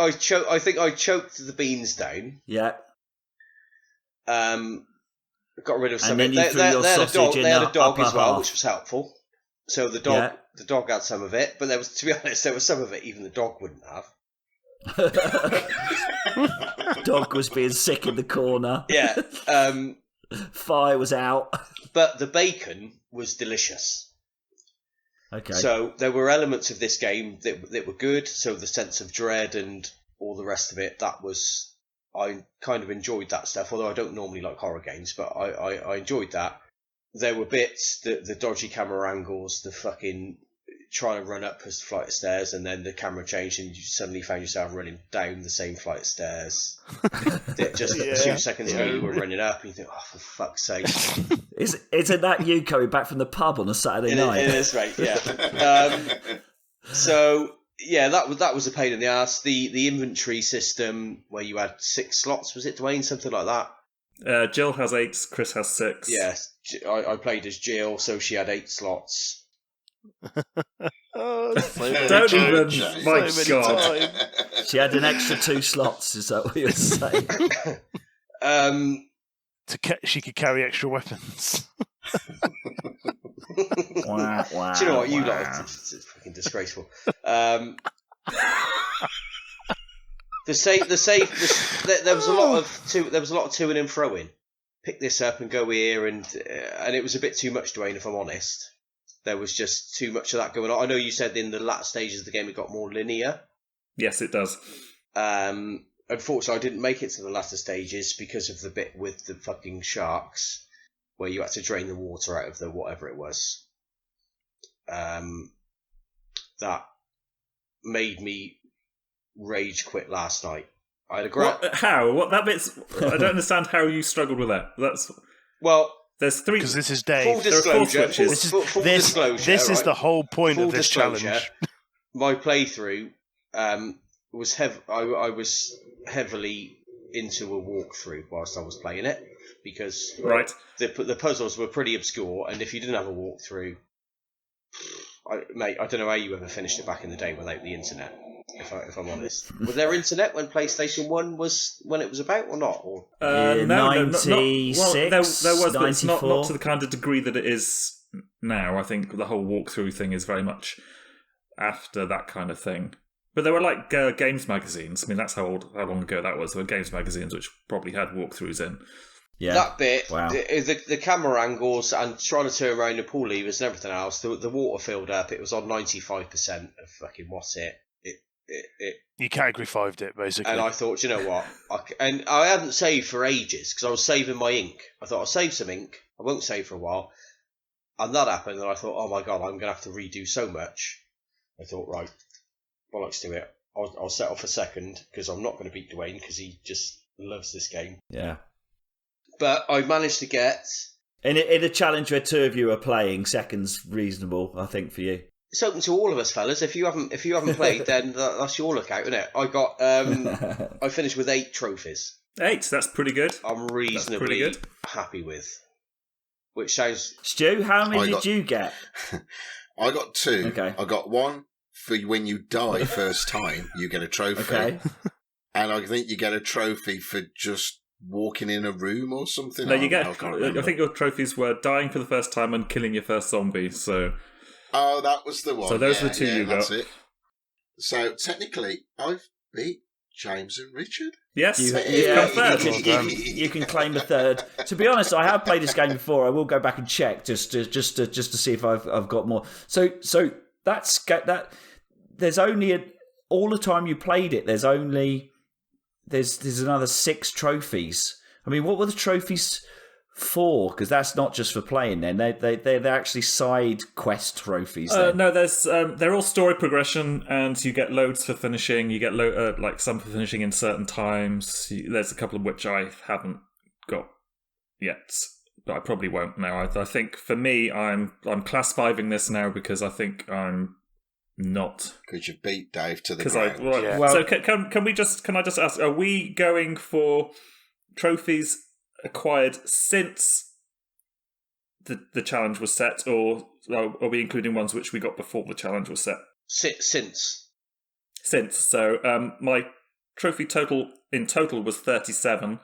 I choked the beans down. Yeah. Got rid of some. And then you threw your sausage in They had a dog as well, half. which was helpful. So the dog had some of it, but there was, to be honest, there was some of it even the dog wouldn't have. Dog was being sick in the corner. Yeah. Fire was out. But the bacon was delicious. Okay. So there were elements of this game that were good. So the sense of dread and all the rest of it, I kind of enjoyed that stuff. Although I don't normally like horror games, but I enjoyed that. There were bits, the dodgy camera angles, the fucking trying to run up a flight of stairs, and then the camera changed and you suddenly found yourself running down the same flight of stairs. Just 2 seconds ago you were running up and you think, oh, for fuck's sake. Isn't that you coming back from the pub on a Saturday night? It is, right, yeah. So, yeah, that was a pain in the ass. The inventory system where you had 6 slots, was it, Duane? Something like that? Jill has 8, Chris has 6. Yes, I played as Jill, so she had 8 slots. Don't even, my God. She had an extra 2 slots, is that what you're saying? She could carry extra weapons. Wow. Do you know what? You lot, it's fucking disgraceful. There was a lot of to-ing and fro-ing. Pick this up and go here, and it was a bit too much, Duane, if I'm honest. There was just too much of that going on. I know you said in the latter stages of the game it got more linear. Yes, it does. Unfortunately, I didn't make it to the latter stages because of the bit with the fucking sharks, where you had to drain the water out of the whatever it was. That made me rage quit last night. I had How? What that bit's? I don't understand how you struggled with that. There's 3. Because this is Dave. Full disclosure. This is the whole point of this challenge. My playthrough was I was heavily into a walkthrough whilst I was playing it because the puzzles were pretty obscure, and if you didn't have a walkthrough, I don't know how you ever finished it back in the day without the internet. If I'm honest, was there internet when PlayStation 1 was when it was about or not? Or 96, well, there was, 94. but it's not to the kind of degree that it is now. I think the whole walkthrough thing is very much after that kind of thing. But there were like games magazines. I mean, that's how long ago that was. There were games magazines which probably had walkthroughs in. Yeah, that bit, wow. The camera angles and trying to turn around the pool levers and everything else. The water filled up. It was on 95% of fucking what's it. You category 5'd it, basically. And I thought, you know what? I hadn't saved for ages because I was saving my ink. I thought I'll save some ink. I won't save for a while. And that happened, and I thought, oh my God, I'm going to have to redo so much. I thought, right, bollocks to it. I'll set off a second because I'm not going to beat Duane because he just loves this game. Yeah. But I managed to get... In a challenge where 2 of you are playing, second's reasonable, I think, for you. It's open to all of us, fellas. If you haven't played, then that's your lookout, isn't it? I finished with 8 trophies. 8, that's pretty good. I'm reasonably happy with. Which sounds... Stu, how many did you get? I got 2. Okay. I got 1 for when you die first time, you get a trophy. Okay. And I think you get a trophy for just walking in a room or something. No, I think your trophies were dying for the first time and killing your first zombie, so... Oh, that was the one. So those are the 2 you got. It. So technically, I've beat James and Richard. Yes, you can claim a third. To be honest, I have played this game before. I will go back and check just to see if I've got more. So that's that. There's only all the time you played it. There's another 6 trophies. I mean, what were the trophies for? Because that's not just for playing. Then they're actually side quest trophies. No, there's they're all story progression, and you get loads for finishing. You get like some for finishing in certain times. There's a couple of which I haven't got yet, but I probably won't now. I think for me, I'm class 5ing this now because I think I'm not, because you beat Dave to the ground. So can I just ask? Are we going for trophies acquired since the challenge was set, or are we including ones which we got before the challenge was set? Since. So my trophy total was 37.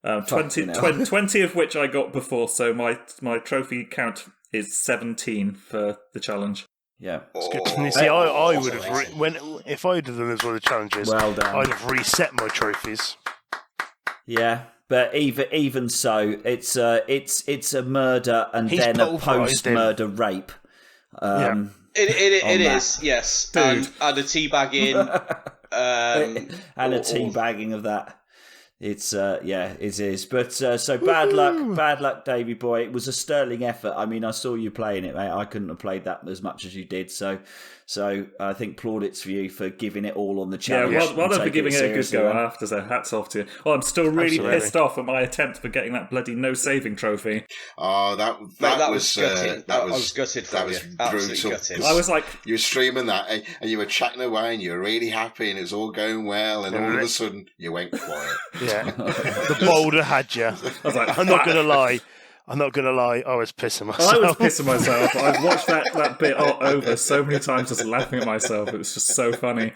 20 of which I got before, so my trophy count is 17 for the challenge. Yeah, it's good. You see, I would have if I'd have done this with the challenges. Well done. I'd have reset my trophies. Yeah, but even so, it's a murder and He's then a post-murder rape. It is, yes, and a teabagging, and a teabagging of that. It's it is. But so bad luck, Davey boy. It was a sterling effort. I mean, I saw you playing it, mate. I couldn't have played that as much as you did. So I think plaudits for you for giving it all on the challenge. Yeah, well done for giving it a good go. I have to say, hats off to you. Well, I'm still really pissed off at my attempt for getting that bloody no saving trophy. Oh, that was gutting. I was gutted for you. Absolutely gutted. I was like, you were streaming that, and you were chatting away, and you were really happy, and it was all going well, and all of a sudden you went quiet. Yeah, the boulder had you. I was like, I'm not gonna lie. I was pissing myself. I was pissing myself. I've watched that bit over so many times, just laughing at myself. It was just so funny.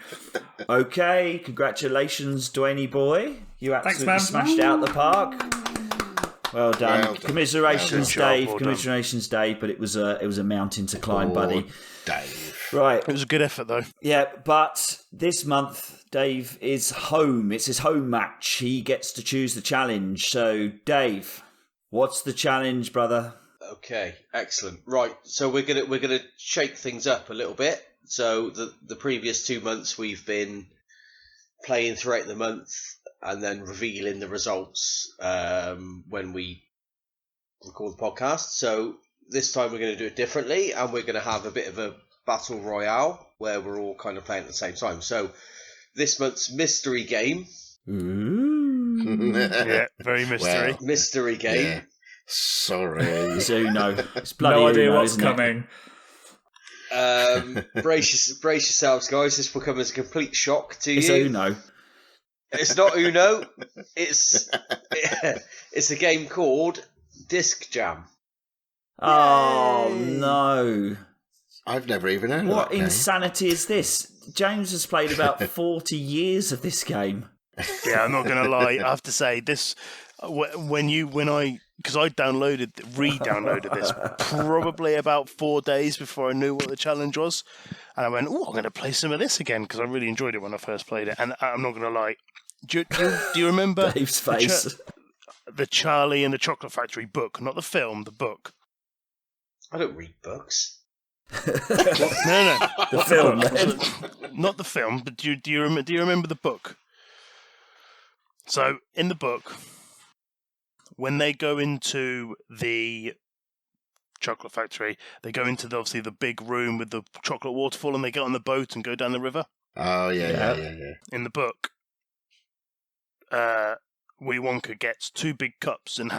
Okay, congratulations, Duane boy. You absolutely smashed it out the park. Well done. Commiserations, Dave. Commiserations, Dave. But it was a mountain to climb, buddy. Dave. Right. It was a good effort, though. Yeah, but this month, Dave is home. It's his home match. He gets to choose the challenge. So, Dave, what's the challenge, brother? Okay, excellent. Right, so we're gonna shake things up a little bit. So the previous 2 months we've been playing throughout the month and then revealing the results when we record the podcast. So this time we're going to do it differently, and we're going to have a bit of a battle royale where we're all kind of playing at the same time. So this month's mystery game. Ooh. Yeah, very mystery. Well, mystery game. Yeah. Sorry. It's Uno. It's bloody no idea Uno, what's coming. Brace yourselves, guys. This will come as a complete shock to you. It's Uno. It's not Uno. It's a game called Disc Jam. Oh no! I've never even heard of What that game. insanity is this? James has played about 40 years of this game. Yeah, I'm not going to lie. I have to say this because I re-downloaded this probably about 4 days before I knew what the challenge was, and I went, "Oh, I'm going to play some of this again," because I really enjoyed it when I first played it. And I'm not going to lie. Do you remember Dave's face? The Charlie and the Chocolate Factory book, not the film, the book. I don't read books. No. The film, not the film. But do you remember the book? So in the book, when they go into the chocolate factory, they go into obviously the big room with the chocolate waterfall, and they get on the boat and go down the river. Oh yeah. In the book, Willy Wonka gets 2 big cups and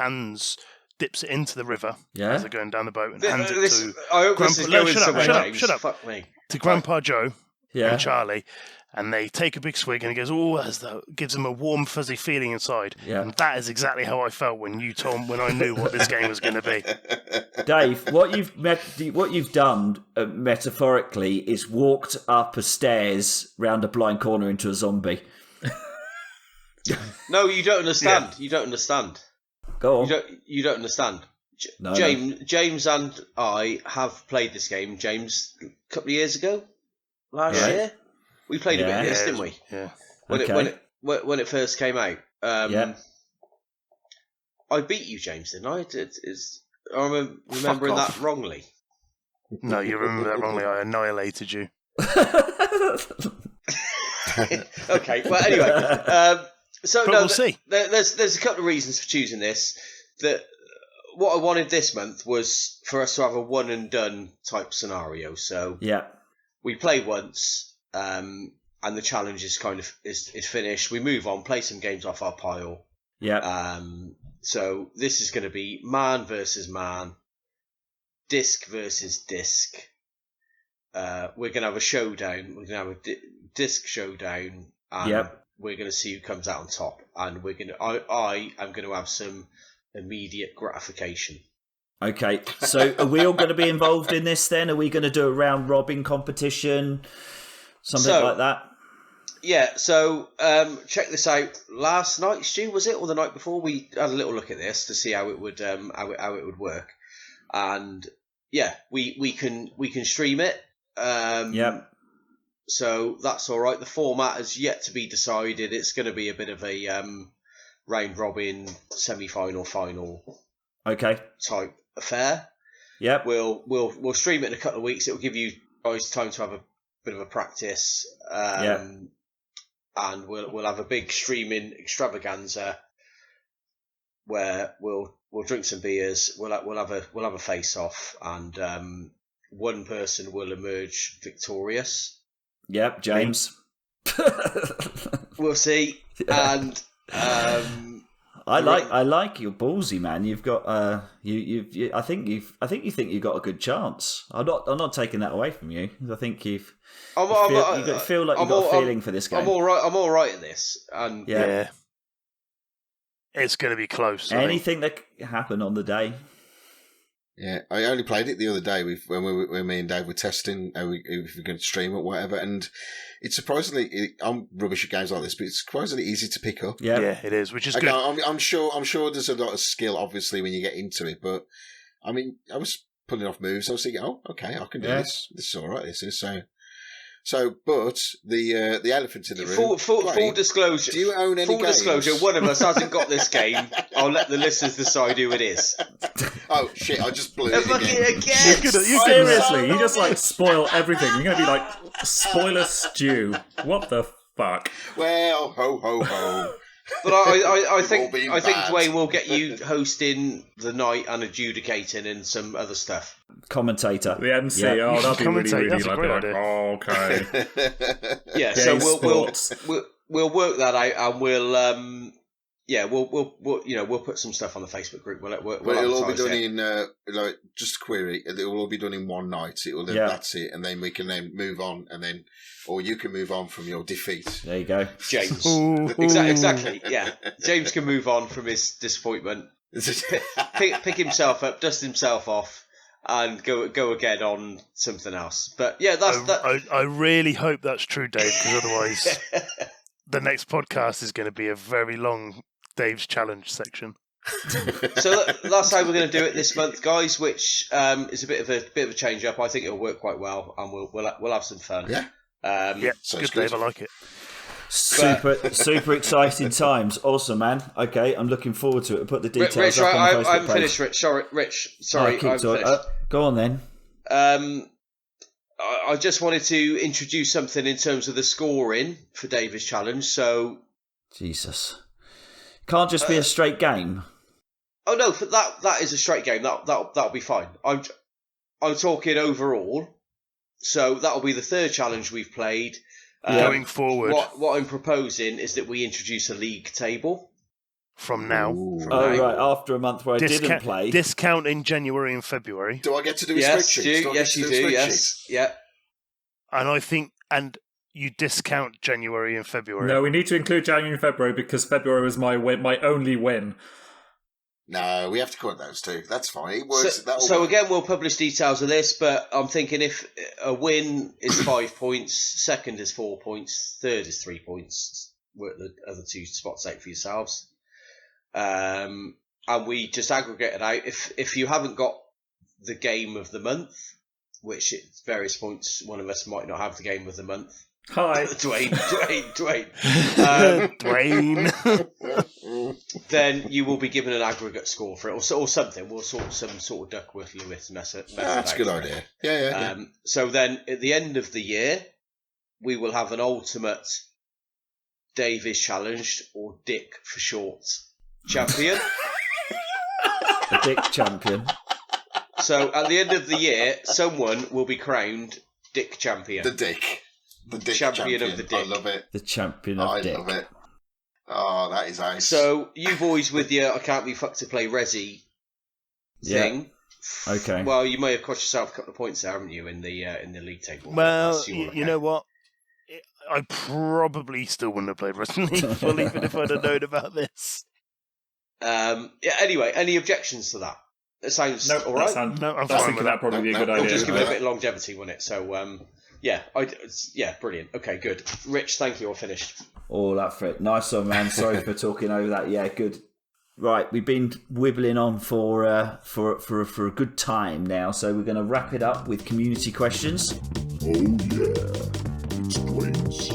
dips it into the river as they're going down the boat and hands it to. I hope this is going somewhere. Shut up! Fuck me. To Grandpa Joe Yeah. and Charlie, and they take a big swig, and he goes, "Oh," gives them a warm, fuzzy feeling inside. Yeah. And that is exactly how I felt when I knew what this game was going to be. Dave, what you've done metaphorically is walked up a stairs round a blind corner into a zombie. No, you don't understand. Yeah. You don't understand. Go on. You don't understand. No. James and I have played this game. James, a couple of years ago, last year, we played a bit of this, didn't we? Yeah. When it first came out. Yeah. I beat you, James, didn't I? I remember remembering that wrongly. No, you remember that wrongly. I annihilated you. Okay. Well, anyway, So But we'll see. There's a couple of reasons for choosing this. That what I wanted this month was for us to have a one and done type scenario. So Yeah. we play once, and the challenge is is finished. We move on, play some games off our pile. Yeah. So this is going to be man versus man, disc versus disc. We're going to have a showdown. We're going to have a disc showdown, and we're going to see who comes out on top. And I am going to have some immediate gratification. Okay, so are we all going to be involved in this then? Are we going to do a round robin competition? Something like that? Yeah, so check this out. Last night, Stu, was it, or the night before? We had a little look at this to see how it would how it would work, and yeah, we can stream it. So that's all right. The format has yet to be decided. It's going to be a bit of a round robin, semi-final, final. Okay. Type affair. Yep. We'll stream it in a couple of weeks. It will give you guys time to have a bit of a practice. And we'll have a big streaming extravaganza where we'll drink some beers. We'll have a face off, and one person will emerge victorious. Yep, James. We'll see. And I like your ballsy, man. You've got I think you think you've got a good chance. I'm not taking that away from you. I think you feel like you've got a feeling for this game. I'm all right at this. And yeah. It's going to be close. Anything that can happen on the day. Yeah, I only played it the other day when me and Dave were testing if we could stream it, whatever, and it's surprisingly. I'm rubbish at games like this, but it's surprisingly easy to pick up. Yeah, it is, which is good. I'm sure there's a lot of skill, obviously, when you get into it, but I mean, I was pulling off moves. I was thinking, oh, okay, I can do this. This is all right. This is so. But the elephant in the room. Full disclosure. Do you own any games? Full disclosure. One of us hasn't got this game. I'll let the listeners decide who it is. Oh shit! I just blew it again. Seriously, you just spoil everything. You're going to be like spoiler stew. What the fuck? Well, ho ho ho. But I think Duane will get you hosting the night and adjudicating and some other stuff. Commentator. The MC. Yeah. Oh, that'd be really That's a great like, idea. oh, okay. Yeah, Gay so sports. we'll work that out, and we'll put some stuff on the Facebook group. We'll it'll all be done in just a query. It will all be done in one night. That's it, and then we can then move on, or you can move on from your defeat. There you go, James. Exactly. Yeah, James can move on from his disappointment. pick himself up, dust himself off, and go again on something else. But yeah, I really hope that's true, Dave, because otherwise the next podcast is going to be a very long Dave's challenge section. So that's how we're going to do it this month, guys. Which is a bit of a change up. I think it'll work quite well, and we'll have some fun. Yeah. Good, Dave. I like it. Super exciting times. Awesome, man. Okay, I'm looking forward to it. I'll put the details Rich, up on the Facebook I'm page. finished, Rich. Sorry, I'm finished. Go on then. I just wanted to introduce something in terms of the scoring for David's challenge. So, Jesus, can't just be a straight game. Oh no, that is a straight game. That'll be fine. I'm talking overall. So that'll be the third challenge we've played. Going forward, what I'm proposing is that we introduce a league table from now. Right, after a month where I didn't play. Discount in January and February. Do I get to do a spreadsheet? Yes, you do. Yes, yeah. And you discount January and February. No, we need to include January and February because February was my only win. No, we have to cut those two. That's fine. It works. So again, we'll publish details of this, but I'm thinking if a win is 5 points, second is 4 points, third is 3 points. Work the other two spots out for yourselves. And we just aggregate it out. If you haven't got the game of the month, which at various points one of us might not have the game of the month. Hi, Duane. Dwayne. Then you will be given an aggregate score for it, or something. We'll sort some sort of Duckworth-Lewis method. That's a good idea. Yeah. So then, at the end of the year, we will have an ultimate Dave is challenged, or Dick for short, champion. The Dick champion. So at the end of the year, someone will be crowned Dick champion. The Dick champion of the Dick. I love it. The champion of Dick. I love it. Oh, that is nice. So you boys with your I can't be fucked to play Resi thing. Yeah. Okay. Well, you may have cost yourself a couple of points there, haven't you, in the league table? Well, you know what? I probably still wouldn't have played Resident Evil even if I'd have known about this. Anyway, any objections to that? It sounds all right. No, I'm I fine think with that'd that. probably be a good We'll idea. just give it a bit of longevity, wouldn't it? So, brilliant. Okay, good. Rich, thank you. All finished. All that for it. Nice one, man. Sorry for talking over that. Yeah, good. Right, we've been wibbling on for a good time now, so we're going to wrap it up with community questions. Oh yeah, it's Dwayne's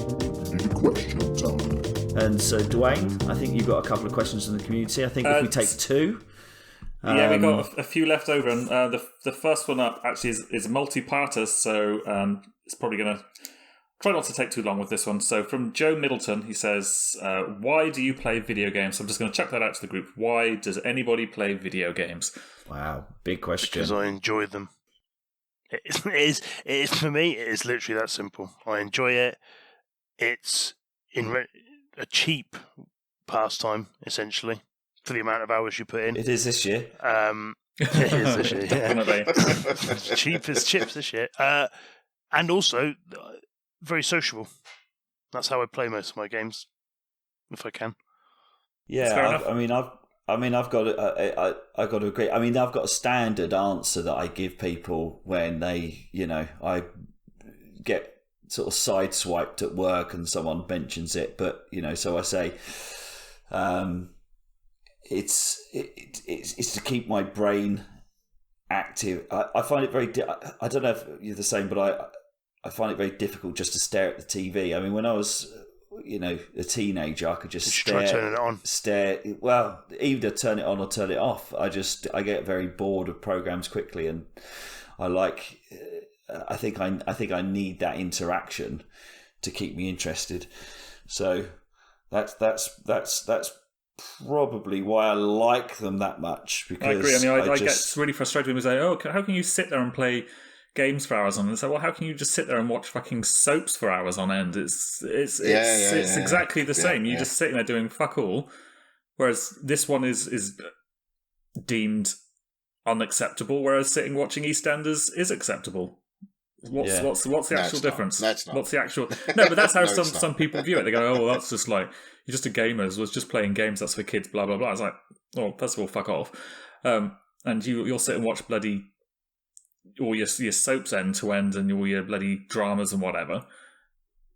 question time. And so, Duane, I think you've got a couple of questions from the community. I think if we take two. Yeah, we got a few left over, and the first one up actually is multi-parter, so it's probably going to try not to take too long with this one. So from Joe Middleton, he says, why do you play video games? So I'm just going to chuck that out to the group. Why does anybody play video games? Wow, big question. Because I enjoy them. It is for me, it is literally that simple. I enjoy it. It's a cheap pastime, essentially, for the amount of hours you put in. It is this year. It is this year, yeah. Cheap as chips this year. And also, very sociable. That's how I play most of my games, if I can. Yeah, I've got to agree. I mean, I've got a standard answer that I give people when they, I get sort of sideswiped at work and someone mentions it, but so I say, it's to keep my brain active. I find it very. I don't know if you're the same, but I find it very difficult just to stare at the TV. I mean, when I was, a teenager, I could just try turning it on. Well, either turn it on or turn it off. I get very bored of programs quickly, and I think I need that interaction to keep me interested. So that's probably why I like them that much. Because I agree. I mean, I get really frustrated when we say, "Oh, how can you sit there and play games for hours on?" And say, "Well, how can you just sit there and watch fucking soaps for hours on end?" It's exactly the same. You're just sitting there doing fuck all. Whereas this one is deemed unacceptable, whereas sitting watching EastEnders is acceptable. What's the actual difference? That's not. What's the actual? No, but that's how No, some people view it. They go, "Oh, well, that's just like you're just a gamer. Was just playing games. That's for kids." Blah blah blah. It's like, well, first of all, fuck off. And you'll sit and watch bloody all your soaps end to end and all your bloody dramas and whatever.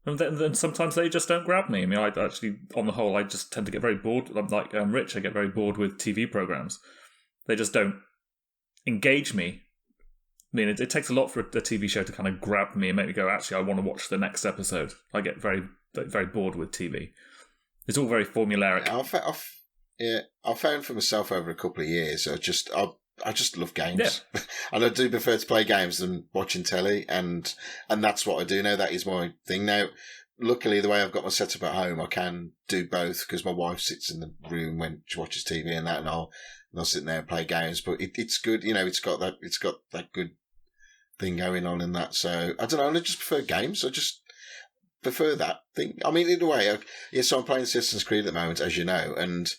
And then sometimes they just don't grab me. I mean, I actually, on the whole, I just tend to get very bored. Like Rich, I get very bored with TV programs. They just don't engage me. I mean, it takes a lot for a TV show to kind of grab me and make me go, actually, I want to watch the next episode. I get very, very bored with TV. It's all very formulaic. I found for myself over a couple of years, I just love games. Yeah. And I do prefer to play games than watching telly, and that's what I do now. That is my thing now. Luckily, the way I've got my setup at home, I can do both because my wife sits in the room when she watches TV and that, and I'll sit there and play games. But it's good, it's got that good thing going on in that. So I don't know. I just prefer games. I just prefer that thing. I mean, in a way, so I'm playing Assassin's Creed at the moment, as you know, and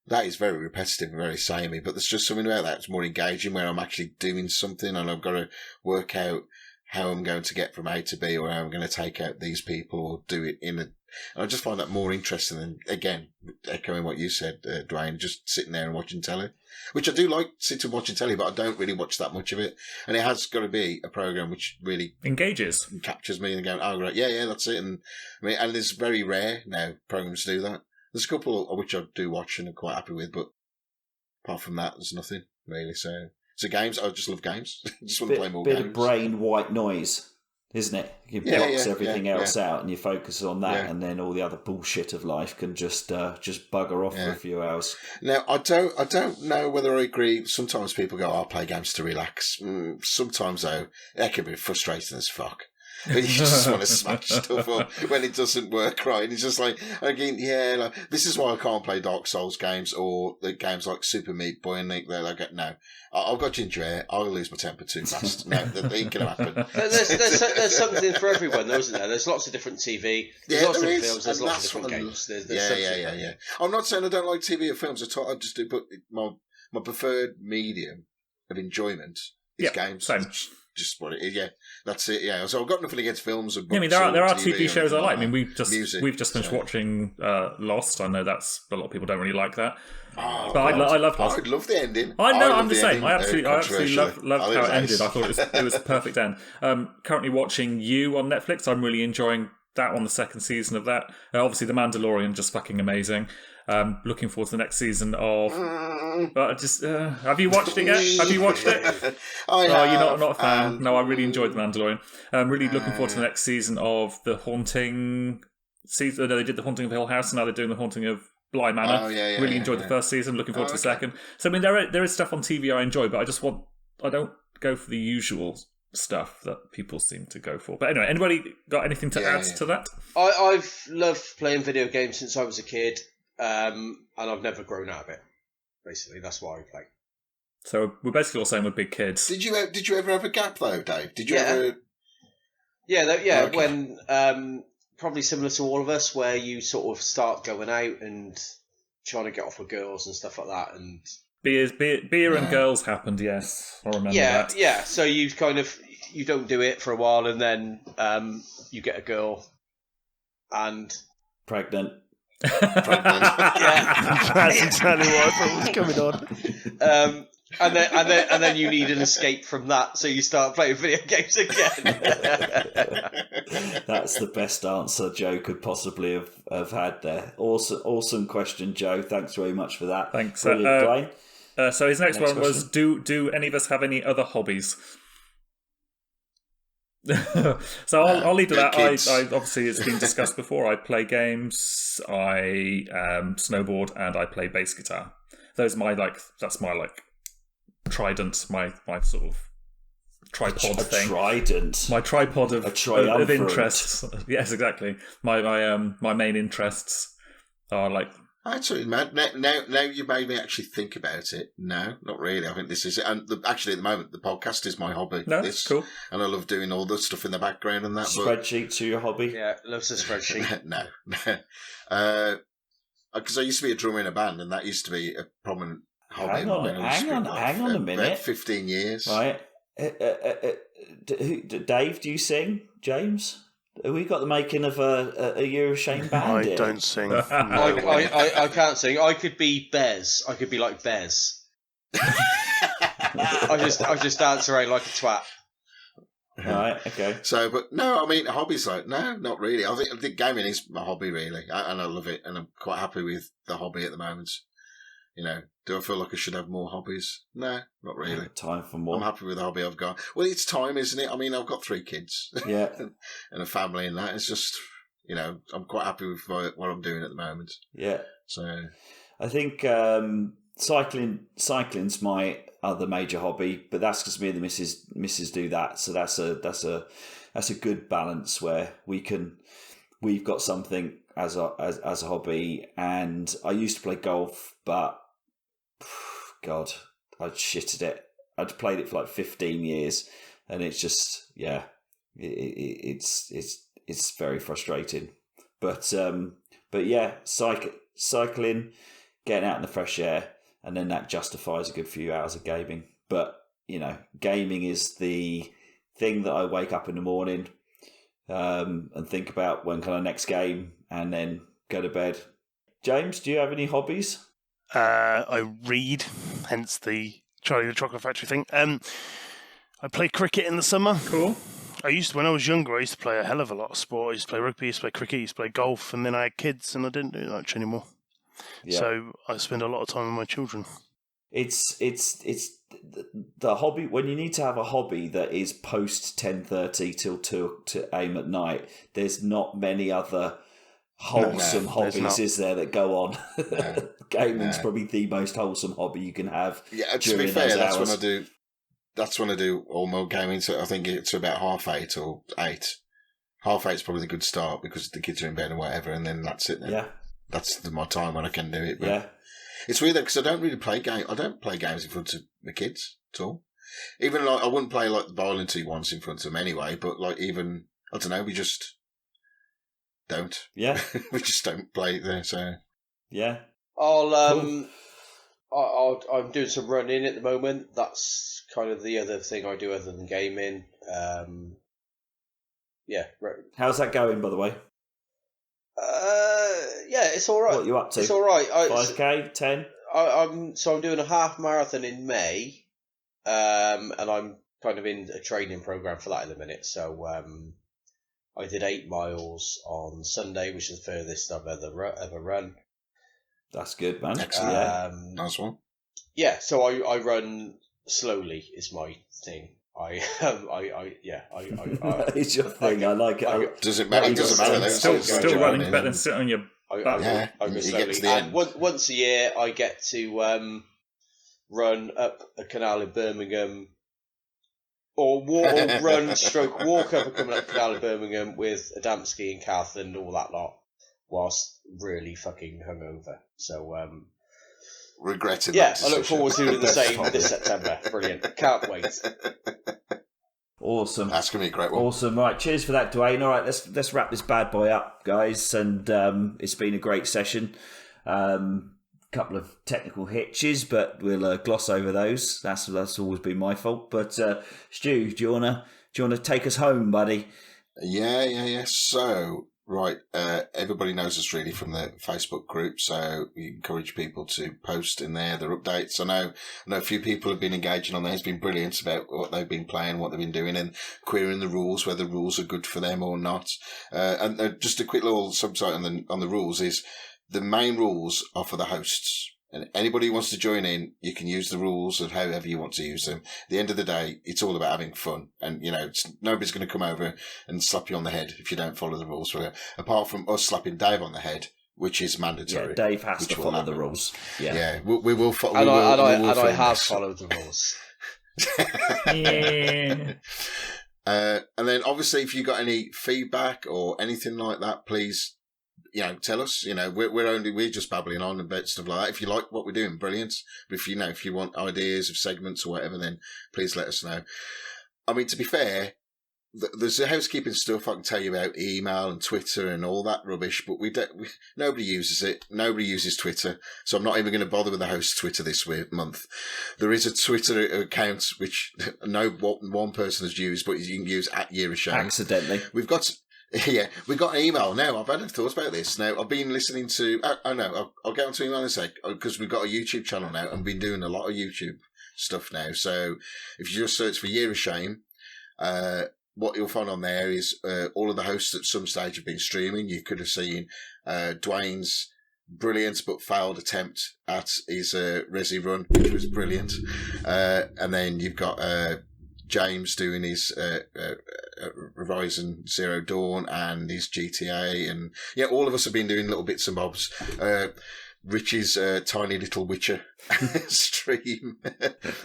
that is very repetitive and very samey. But there's just something about that's more engaging, where I'm actually doing something and I've got to work out how I'm going to get from A to B, or how I'm going to take out these people, or do it and I just find that more interesting than, again, echoing what you said, Duane, just sitting there and watching telly, which I do like sitting watching telly, but I don't really watch that much of it. And it has got to be a program which really engages, and captures me, and going, oh, right, yeah, that's it. And I mean, and it's very rare now programs do that. There's a couple of which I do watch and I'm quite happy with, but apart from that, there's nothing really. So games, I just love games. I just want to play more games. Bit of brain white noise, isn't it? It blocks everything else out, and you focus on that, and then all the other bullshit of life can just bugger off for a few hours. Now, I don't know whether I agree. Sometimes people go, "I'll play games to relax." Sometimes though, that can be frustrating as fuck. And you just want to smash stuff up when it doesn't work right. And it's just like, again, this is why I can't play Dark Souls games or the games like Super Meat Boy and they're like, no, I've got ginger hair, I'll lose my temper too fast. No, that ain't going to happen. There's something for everyone, though, isn't there? There's lots of different TV, there's lots of different films, there's lots of different games. Yeah. I'm not saying I don't like TV or films at all, I just do, but my preferred medium of enjoyment is games. Same. Just what it is, that's it. Yeah, so I've got nothing against films. And I mean, there are TV TV shows I like. I mean, we've just finished so. watching Lost. I know that's a lot of people don't really like that, but I love Lost. I love the ending. I know. I'm the same. I absolutely loved how it ended. I thought it was a perfect end. Currently watching You on Netflix. I'm really enjoying that on the second season of that. Obviously, The Mandalorian, just fucking amazing. Looking forward to the next season of. Have you watched it yet? Have you watched it? You're not a fan. No, I really enjoyed The Mandalorian. I'm really looking forward to the next season of The Haunting. No, they did The Haunting of Hill House, and now they're doing The Haunting of Bly Manor. Really enjoyed the first season. Looking forward to the second. So I mean, there is stuff on TV I enjoy, but I don't go for the usual stuff that people seem to go for. But anyway, anybody got anything to add to that? I've loved playing video games since I was a kid. And I've never grown out of it. Basically, that's why I play. So we're basically all saying we're big kids. Did you ever have a gap though, Dave? Did you ever? Okay. When probably similar to all of us, where you sort of start going out and trying to get off with girls and stuff like that, and beer and girls happened. Yes, I remember that. Yeah. So you you don't do it for a while, and then you get a girl and pregnant. That's exactly what I thought was coming on. And then you need an escape from that, so you start playing video games again. That's the best answer Joe could possibly have had there. Awesome question, Joe. Thanks very much for that. Thanks, Duane. So his next one question was: Do any of us have any other hobbies? So I'll leave to that. I obviously, it's been discussed before. I play games, I snowboard, and I play bass guitar. That's my trident, my sort of tripod thing. Trident. My tripod of interests. Yes, exactly. My main interests are like. Actually, man, now you made me actually think about it. No, not really. I think this is it. And actually, at the moment, the podcast is my hobby. No, that's cool. And I love doing all the stuff in the background and that. Spreadsheets are your hobby? Yeah, loves a spreadsheet. No. Because I used to be a drummer in a band, and that used to be a prominent hobby. Hang on a minute. About 15 years. Right. Dave, do you sing? James? Have we got the making of a Euroshame band? I don't sing. I can't sing. I could be Bez. I could be like Bez. I just dance around like a twat. Right, okay. So, but no, I mean, hobbies no, not really. I think gaming is my hobby, really, and I love it, and I'm quite happy with the hobby at the moment. You know, do I feel like I should have more hobbies? No, not really. Time for more. I'm happy with the hobby I've got. Well, it's time, isn't it? I mean, I've got 3 kids. Yeah. and a family and that. It's just, I'm quite happy with what I'm doing at the moment. Yeah. So, I think cycling's my other major hobby, but that's because me and the missus do that. So that's a good balance where we've got something as a hobby. And I used to play golf, but God, I shitted it. I'd played it for like 15 years, and it's just it's very frustrating. But yeah, cycling, getting out in the fresh air, and then that justifies a good few hours of gaming. But gaming is the thing that I wake up in the morning and think about when can I next game, and then go to bed. James, do you have any hobbies? I read, hence the Charlie the Chocolate Factory thing. I play cricket in the summer. Cool. When I was younger, I used to play a hell of a lot of sport. I used to play rugby, I used to play cricket, I used to play golf, and then I had kids, and I didn't do much anymore. Yeah. So I spend a lot of time with my children. It's the hobby. When you need to have a hobby that is post 10:30 till 2 to aim at night, there's not many other wholesome hobbies, is there, that go on? No. Gaming's probably the most wholesome hobby you can have. Yeah, to be fair, that's when I do all my gaming. So I think it's about 8:30 or 8. 8's probably the good start because the kids are in bed or whatever, and then that's it. Then. Yeah, that's my time when I can do it. But yeah, it's weird because I don't really play games. I don't play games in front of the kids at all. Even like I wouldn't play like the violent ones in front of them anyway. But like even I don't know, we just don't. Yeah, we just don't play there. So yeah. I'm doing some running at the moment. That's kind of the other thing I do other than gaming. Yeah. How's that going, by the way? Yeah, it's all right. What are you up to? It's all right. 5K, 10. I'm doing a half marathon in May, and I'm kind of in a training program for that at the minute. So I did 8 miles on Sunday, which is the furthest I've ever run. That's good, man. Excellent. Nice one. Yeah, so I run slowly is my thing. It's your thing. I like it. Does it matter? It doesn't matter. Still running better than sitting on your back. Yeah, I go slowly. And once a year, I get to run up a canal in Birmingham, or walk up a canal in Birmingham with Adamski and Kath and all that lot, whilst really fucking hungover. So regretting. Yeah, I look forward to doing the same this September. Brilliant. Can't wait. Awesome. That's going to be a great one. Awesome. Right, cheers for that, Duane. All right, let's wrap this bad boy up, guys. And it's been a great session. Couple of technical hitches, but we'll gloss over those. That's always been my fault. But Stu, do you wanna take us home, buddy? Yeah. So right, everybody knows us really from the Facebook group, so we encourage people to post in there their updates. I know a few people have been engaging on there. It's been brilliant about what they've been playing, what they've been doing, and querying the rules, whether rules are good for them or not. And just a quick little subsite on the rules is the main rules are for the hosts. And anybody who wants to join in, you can use the rules of however you want to use them. At the end of the day, it's all about having fun. And, nobody's going to come over and slap you on the head if you don't follow the rules. Apart from us slapping Dave on the head, which is mandatory. Yeah, Dave has to follow the rules. Yeah, we will follow. And I have followed the rules. Yeah. And then, obviously, if you got any feedback or anything like that, please, tell us. We're just babbling on about stuff like that. If you like what we're doing, brilliant. But if you want ideas of segments or whatever, then please let us know. I mean, to be fair, there's the housekeeping stuff I can tell you about, email and Twitter and all that rubbish, but nobody uses it. Nobody uses Twitter, so I'm not even going to bother with the host Twitter this month. There is a Twitter account which one person has used, but you can use @YearOfShame. Accidentally. We've got an email now. I've had thoughts about this. Now, I've been listening to... I'll get onto email in a sec, because we've got a YouTube channel now, and been doing a lot of YouTube stuff now. So, if you just search for Year of Shame, what you'll find on there is all of the hosts at some stage have been streaming. You could have seen Duane's brilliant but failed attempt at his Resi run, which was brilliant. And then you've got... James doing his Horizon Zero Dawn and his GTA, and all of us have been doing little bits and bobs. Rich's tiny little Witcher stream,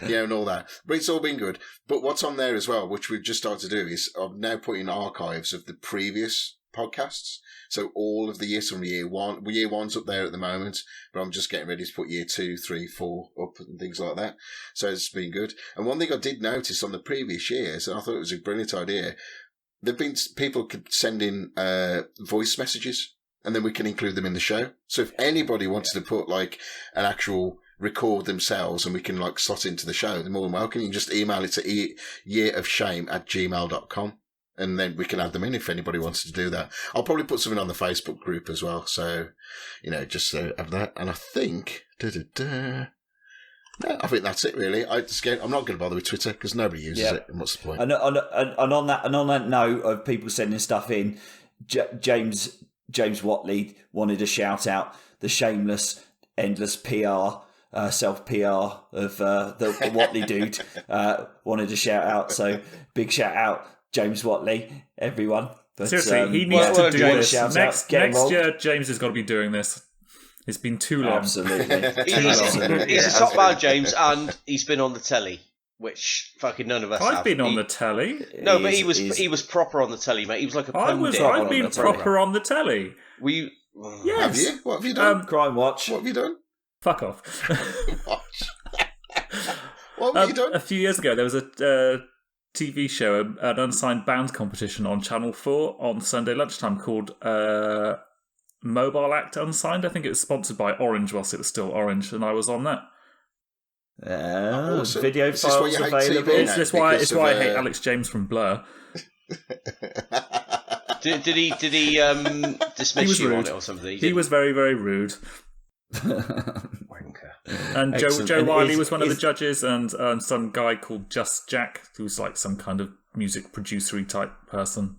and all that. But it's all been good. But what's on there as well, which we've just started to do, is I'm now putting archives of the previous podcasts. So all of the years from year one's up there at the moment, but I'm just getting ready to put year 2, 3, 4 up and things like that. So it's been good. And one thing I did notice on the previous years, and I thought it was a brilliant idea, people could send in voice messages, and then we can include them in the show. So if anybody wanted to put an actual record themselves and we can slot into the show, they're more than welcome. You can just email it to yearofshame@gmail.com. And then we can add them in if anybody wants to do that. I'll probably put something on the Facebook group as well. So, just have that. And I think, no, I think that's it really. I'm not going to bother with Twitter because nobody uses it. And what's the point? And on that note of people sending stuff in, James Watley wanted to shout out the shameless, endless PR. Self-PR of the Watley dude. Wanted to shout out. So big shout out. James Watley, everyone. But, seriously, he needs to do this. Next year, James has got to be doing this. It's been too long. Absolutely. He's a top man, James, and he's been on the telly, which fucking none of us I've have. been on the telly. No, but he was proper on the telly, mate. He was like a pundit. I've been proper on the telly. We Yes. Have you? What have you done? Crime Watch. What have you done? Fuck off. What have you done? A few years ago, there was a TV show, an unsigned band competition on Channel 4 on Sunday lunchtime called Mobile Act Unsigned. I think it was sponsored by Orange whilst it was still Orange, and I was on that. Awesome. Video Is this files why you hate available. TV now? It's why Because I of, hate Alex James from Blur. did he dismiss you on it or something? He was very, very rude. Wanker. And Excellent. Joe And Wiley is- was one of the is- judges, and some guy called Just Jack, who's like some kind of music producery type person.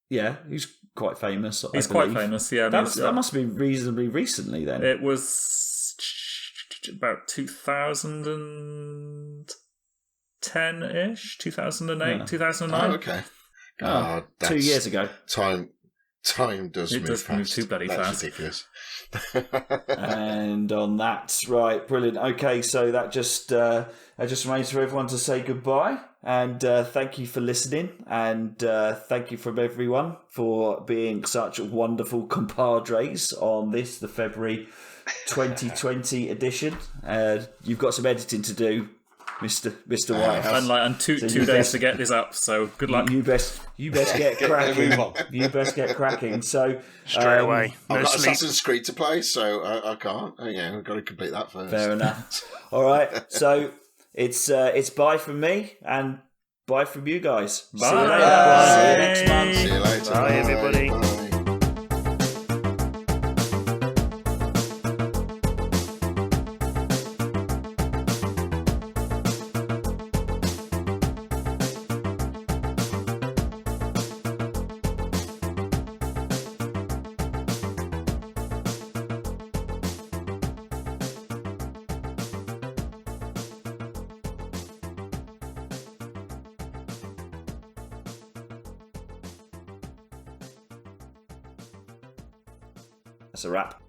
Yeah, he's quite famous. He's I quite believe. famous, yeah. I mean, That must be reasonably recently then. It was about 2010-ish, 2008, Yeah. 2009. Oh, okay. Oh, God, 2 years ago. Time does It move does fast. move too bloody That's fast. ridiculous. And on that, right, brilliant. Okay, so that just remains for everyone to say goodbye. And thank you for listening. And thank you from everyone for being such wonderful compadres on this, the February 2020 edition. You've got some editing to do, Mr. Whitehouse. And two So two you days best- to get this up, so good luck. You best get cracking. Move on. You best get cracking. So Straight away. No I've got sleep. Assassin's Creed to play, so I can't. Yeah, I've got to complete that first. Fair enough. All right. So it's bye from me and bye from you guys. See you Bye. later. Bye. See you next month. See you later. Bye, everybody. Bye. That's a wrap.